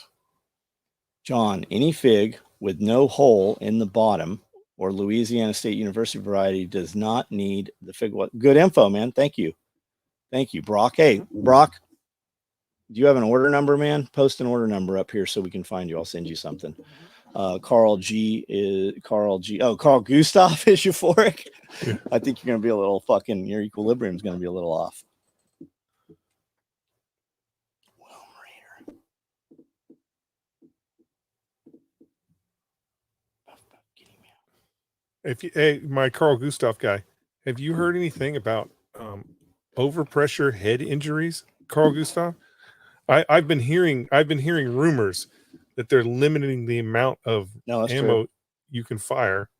[SPEAKER 1] John, any fig with no hole in the bottom or Louisiana State University variety does not need the fig wasp. Good info, man. Thank you. Thank you, Brock. Hey, Brock, do you have an order number, man? Post an order number up here so we can find you. I'll send you something. Carl Gustav is euphoric. Yeah. I think you're going to be a little your equilibrium is going to be a little off.
[SPEAKER 2] Hey, my Carl Gustav guy, have you heard anything about overpressure head injuries, Carl Gustav? I've been hearing rumors that they're limiting the amount of ammo you can fire.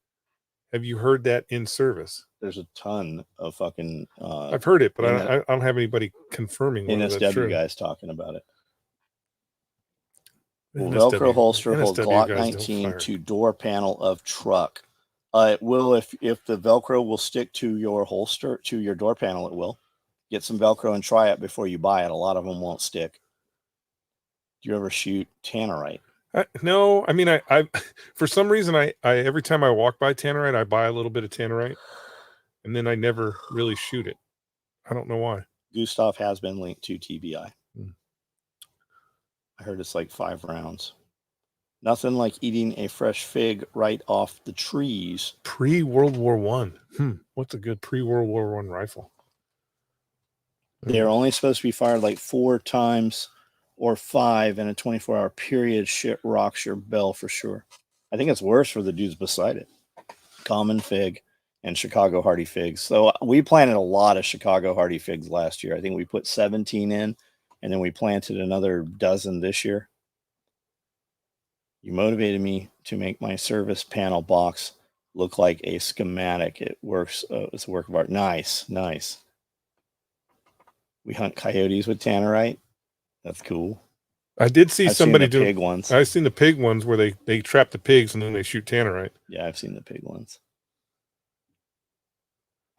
[SPEAKER 2] Have you heard that in service?
[SPEAKER 1] There's a ton of fucking.
[SPEAKER 2] I've heard it, but I don't have anybody confirming whether that's true.
[SPEAKER 1] guys talking about it. Will Velcro holster hold
[SPEAKER 2] NSW
[SPEAKER 1] Glock
[SPEAKER 2] guys don't
[SPEAKER 1] 19
[SPEAKER 2] fire.
[SPEAKER 1] to door panel of truck? It will if the Velcro will stick to your holster, to your door panel, it will. Get some Velcro and try it before you buy it. A lot of them won't stick. Do you ever shoot tannerite?
[SPEAKER 2] No, I mean, I for some reason, I every time I walk by tannerite, I buy a little bit of tannerite, and then I never really shoot it. I don't know why.
[SPEAKER 1] Gustav has been linked to TBI. I heard it's like 5 rounds. Nothing like eating a fresh fig right off the trees.
[SPEAKER 2] Pre-World War I. What's a good pre-World War I rifle?
[SPEAKER 1] They're only supposed to be fired like 4 times or 5 in a 24-hour period. Shit rocks your bell for sure. I think it's worse for the dudes beside it. Common fig and Chicago hardy figs. So we planted a lot of Chicago hardy figs last year. I think we put 17 in, and then we planted another dozen this year. You motivated me to make my service panel box look like a schematic. It works. It's a work of art. Nice, nice. We hunt coyotes with tannerite. That's cool.
[SPEAKER 2] I did see somebody do
[SPEAKER 1] pig ones.
[SPEAKER 2] I've seen the pig ones where they trap the pigs and then they shoot tannerite.
[SPEAKER 1] Yeah, I've seen the pig ones.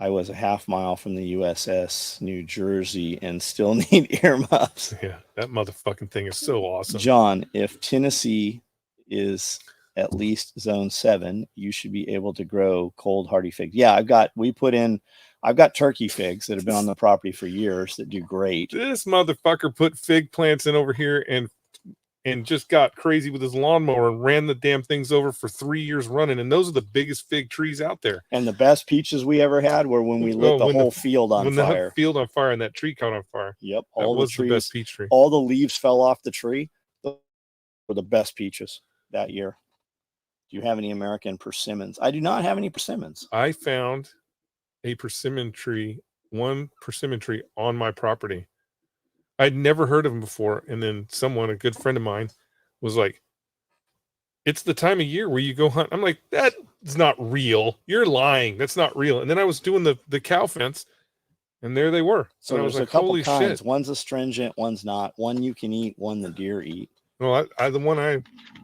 [SPEAKER 1] I was a half mile from the USS New Jersey and still need earmuffs.
[SPEAKER 2] Yeah, that motherfucking thing is so awesome.
[SPEAKER 1] John, if Tennessee is at least zone 7, you should be able to grow cold hardy figs. Yeah, I've got turkey figs that have been on the property for years that do great.
[SPEAKER 2] This motherfucker put fig plants in over here and just got crazy with his lawnmower and ran the damn things over for 3 years running. And those are the biggest fig trees out there.
[SPEAKER 1] And the best peaches we ever had were when we lit the whole field on fire.
[SPEAKER 2] The field on fire and that tree caught on fire.
[SPEAKER 1] Yep.
[SPEAKER 2] All that was the best peach tree.
[SPEAKER 1] All the leaves fell off the tree. Those were the best peaches that year. Do you have any American persimmons? I do not have any persimmons.
[SPEAKER 2] I found a persimmon tree, one persimmon tree on my property. I'd never heard of them before. And then someone, a good friend of mine, was like, it's the time of year where you go hunt. I'm like, that's not real. You're lying. That's not real. And then I was doing the cow fence, and there they were.
[SPEAKER 1] So
[SPEAKER 2] and
[SPEAKER 1] there's
[SPEAKER 2] I was
[SPEAKER 1] a couple
[SPEAKER 2] holy
[SPEAKER 1] kinds.
[SPEAKER 2] shit.
[SPEAKER 1] One's astringent, one's not. One you can eat, one the deer eat.
[SPEAKER 2] Well, the one I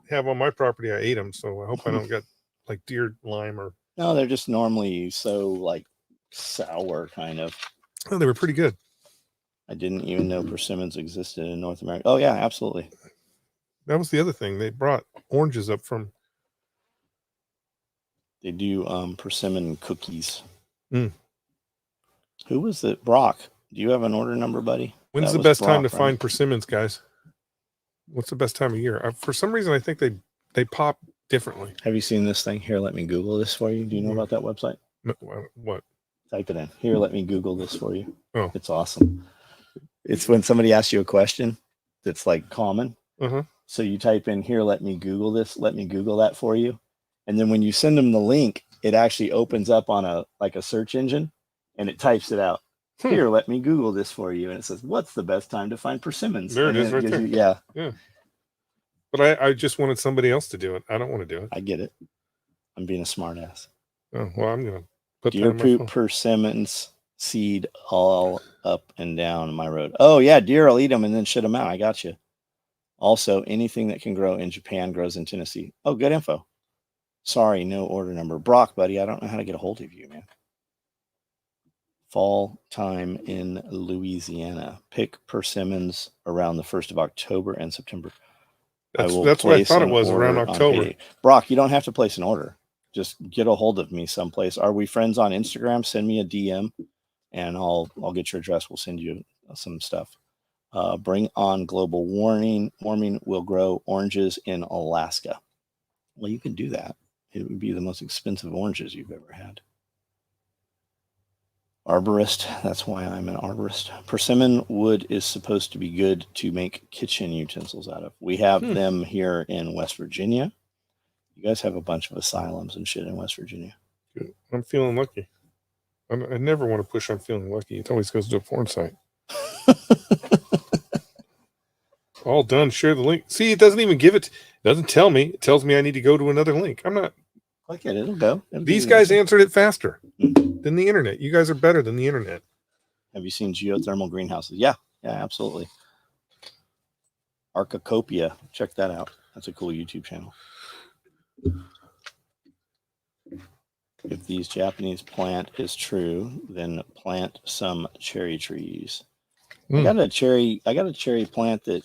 [SPEAKER 2] have on my property, I ate them. So I hope I don't get like deer lime or.
[SPEAKER 1] No, they're just normally so like sour kind of.
[SPEAKER 2] Oh, they were pretty good.
[SPEAKER 1] I didn't even know persimmons existed in North America. Oh yeah, absolutely.
[SPEAKER 2] That was the other thing. They brought oranges up from.
[SPEAKER 1] They do persimmon cookies.
[SPEAKER 2] Mm.
[SPEAKER 1] Who was it? Brock. Do you have an order number, buddy?
[SPEAKER 2] When's the best time to find persimmons, guys? What's the best time of year? For some reason, I think they pop differently.
[SPEAKER 1] Have you seen this thing? Here, let me Google this for you. Do you know about that website?
[SPEAKER 2] What?
[SPEAKER 1] Type it in. Here, let me Google this for you.
[SPEAKER 2] Oh,
[SPEAKER 1] it's awesome. It's when somebody asks you a question that's like common.
[SPEAKER 2] Uh-huh.
[SPEAKER 1] So you type in here, let me Google this, let me Google that for you. And then when you send them the link, it actually opens up on a search engine and it types it out. Here, let me Google this for you. And it says, what's the best time to find persimmons?
[SPEAKER 2] There it is right there.
[SPEAKER 1] Yeah.
[SPEAKER 2] But I just wanted somebody else to do it. I don't want to do it.
[SPEAKER 1] I get it. I'm being a smart ass.
[SPEAKER 2] Oh, well, I'm going to put
[SPEAKER 1] deer poop persimmons seed all up and down my road. Oh, yeah. Deer will eat them and then shit them out. I got you. Also, anything that can grow in Japan grows in Tennessee. Oh, good info. Sorry, no order number. Brock, buddy, I don't know how to get a hold of you, man. Fall time in Louisiana. Pick persimmons around the 1st of October and September.
[SPEAKER 2] That's what I thought it was, around October.
[SPEAKER 1] Brock, you don't have to place an order. Just get a hold of me someplace. Are we friends on Instagram? Send me a DM and I'll get your address. We'll send you some stuff. Bring on global warming. Warming will grow oranges in Alaska. Well, you can do that. It would be the most expensive oranges you've ever had. Arborist. That's why I'm an arborist. Persimmon wood is supposed to be good to make kitchen utensils out of. We have them here in West Virginia. You guys have a bunch of asylums and shit in West Virginia.
[SPEAKER 2] Good. I'm feeling lucky. I never want to push on feeling lucky. It always goes to a porn site. All done. Share the link. See, it doesn't even give it. It doesn't tell me. It tells me I need to go to another link. I'm not.
[SPEAKER 1] Click it. It'll go.
[SPEAKER 2] These guys answered it faster than the internet. You guys are better than the internet.
[SPEAKER 1] Have you seen geothermal greenhouses? Yeah. Yeah, absolutely. Archicopia. Check that out. That's a cool YouTube channel. If these Japanese plant is true, then plant some cherry trees. I got a cherry plant that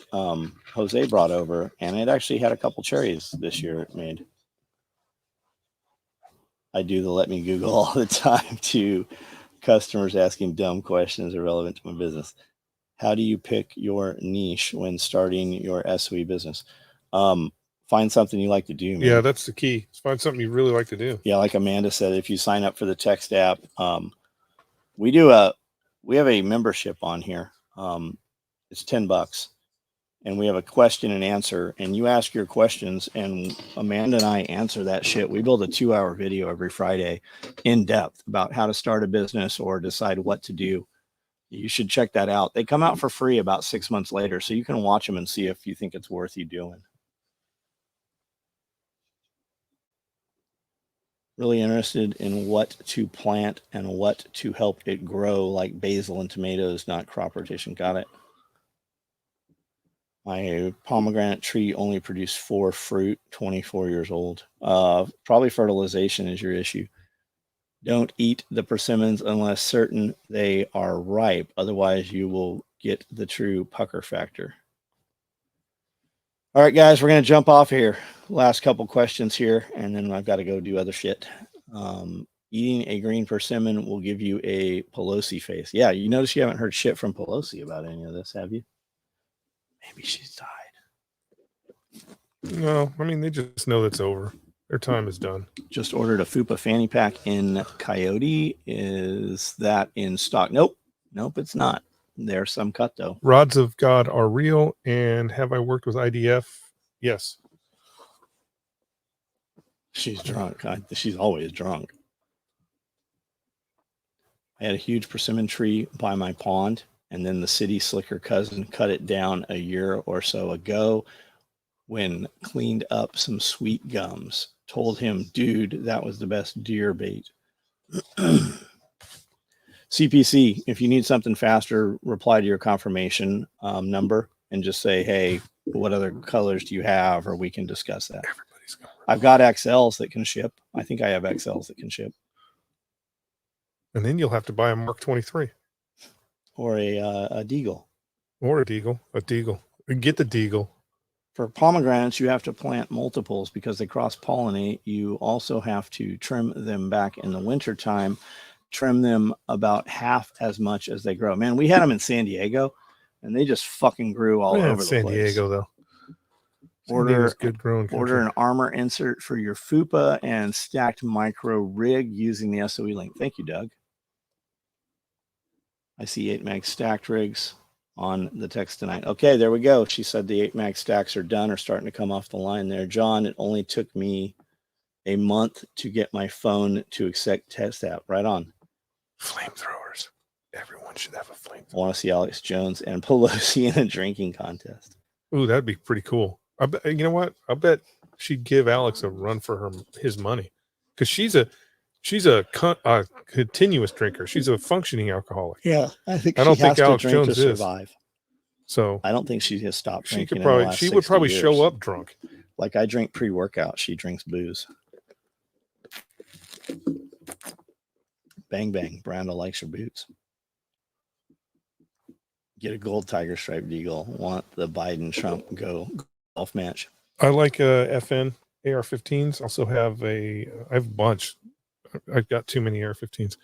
[SPEAKER 1] Jose brought over, and it actually had a couple cherries this year it made. I do the let me Google all the time to customers asking dumb questions irrelevant to my business. How do you pick your niche when starting your SOE business? Find something you like to do, man.
[SPEAKER 2] Yeah, that's the key. Find something you really like to do.
[SPEAKER 1] Yeah, like Amanda said, if you sign up for the text app, we have a membership on here. It's $10, and we have a question and answer, and you ask your questions, and Amanda and I answer that shit. We build a 2-hour video every Friday in depth about how to start a business or decide what to do. You should check that out. They come out for free about 6 months later, so you can watch them and see if you think it's worth you doing. Really interested in what to plant and what to help it grow, like basil and tomatoes, not crop rotation. Got it. My pomegranate tree only produced 4 fruit, 24 years old. Probably fertilization is your issue. Don't eat the persimmons unless certain they are ripe. Otherwise, you will get the true pucker factor. All right, guys, we're going to jump off here. Last couple questions here, and then I've got to go do other shit. Eating a green persimmon will give you a Pelosi face. Yeah, you notice you haven't heard shit from Pelosi about any of this, have you? Maybe she's died.
[SPEAKER 2] No, I mean, they just know it's over. Their time is done.
[SPEAKER 1] Just ordered a Fupa fanny pack in Coyote. Is that in stock? Nope. Nope, it's not. There's some cut, though.
[SPEAKER 2] Rods of God are real. And have I worked with IDF? Yes.
[SPEAKER 1] She's drunk. She's always drunk. I had a huge persimmon tree by my pond, and then the city slicker cousin cut it down a year or so ago when cleaned up some sweet gums. Told him, dude, that was the best deer bait. CPC, if you need something faster, reply to your confirmation number and just say, hey, what other colors do you have? Or we can discuss that. I've got XLs that can ship. I think I have XLs that can ship.
[SPEAKER 2] And then you'll have to buy a Mark 23.
[SPEAKER 1] Or a Deagle.
[SPEAKER 2] Or a Deagle. A Deagle. Get the Deagle.
[SPEAKER 1] For pomegranates, you have to plant multiples because they cross-pollinate. You also have to trim them back in the wintertime. Trim them about half as much as they grow. Man, we had them in San Diego, and they just fucking grew all over the
[SPEAKER 2] San
[SPEAKER 1] place.
[SPEAKER 2] Diego, though.
[SPEAKER 1] Order
[SPEAKER 2] good growing country.
[SPEAKER 1] Order an armor insert for your Fupa and stacked micro rig using the SOE link. Thank you, Doug. I see 8 mag stacked rigs on the text tonight. Okay, there we go. She said the 8 mag stacks are done or starting to come off the line there. John, it only took me a month to get my phone to accept test app. Right on.
[SPEAKER 2] Flamethrowers. Everyone should have a flamethrower.
[SPEAKER 1] I want to see Alex Jones and Pelosi in a drinking contest.
[SPEAKER 2] Ooh, that'd be pretty cool. You know what? I bet she'd give Alex a run for his money because she's a continuous drinker. She's a functioning alcoholic.
[SPEAKER 1] Yeah, I
[SPEAKER 2] don't think Alex Jones
[SPEAKER 1] to survive.
[SPEAKER 2] So
[SPEAKER 1] I don't think she has stopped drinking.
[SPEAKER 2] She would probably show up drunk.
[SPEAKER 1] Like I drink pre-workout. She drinks booze. Bang bang. Brando likes her boots. Get a gold tiger stripe deagle. Want the Biden Trump golf match.
[SPEAKER 2] I like FN AR-15s. Also have I have a bunch. I've got too many AR-15s.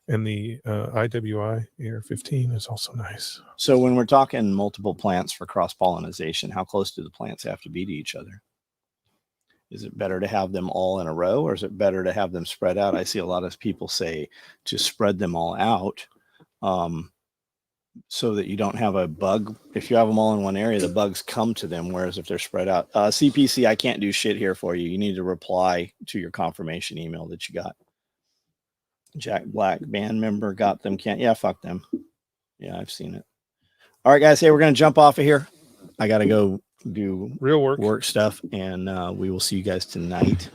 [SPEAKER 2] And the IWI AR-15 is also nice.
[SPEAKER 1] So when we're talking multiple plants for cross-pollination, how close do the plants have to be to each other? Is it better to have them all in a row, or is it better to have them spread out? I see a lot of people say to spread them all out so that you don't have a bug. If you have them all in one area, the bugs come to them, whereas if they're spread out. CPC, I can't do shit here for you. You need to reply to your confirmation email that you got. Jack Black, band member, got them. Can't. Yeah, fuck them. Yeah, I've seen it. All right, guys. Hey, we're going to jump off of here. I got to go do
[SPEAKER 2] real work
[SPEAKER 1] stuff, and we will see you guys tonight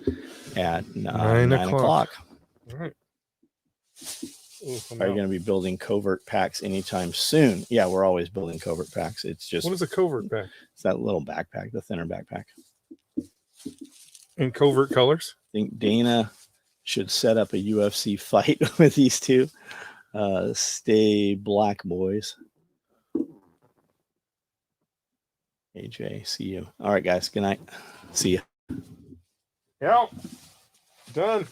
[SPEAKER 1] at 9 o'clock.
[SPEAKER 2] All right.
[SPEAKER 1] Are you going to be building covert packs anytime soon? Yeah, we're always building covert packs. It's just,
[SPEAKER 2] what is a covert pack?
[SPEAKER 1] It's that little backpack, the thinner backpack.
[SPEAKER 2] In covert colors.
[SPEAKER 1] I think Dana should set up a UFC fight with these two. Stay black, boys. AJ, see you. All right, guys. Good night. See you.
[SPEAKER 2] Yeah. Done.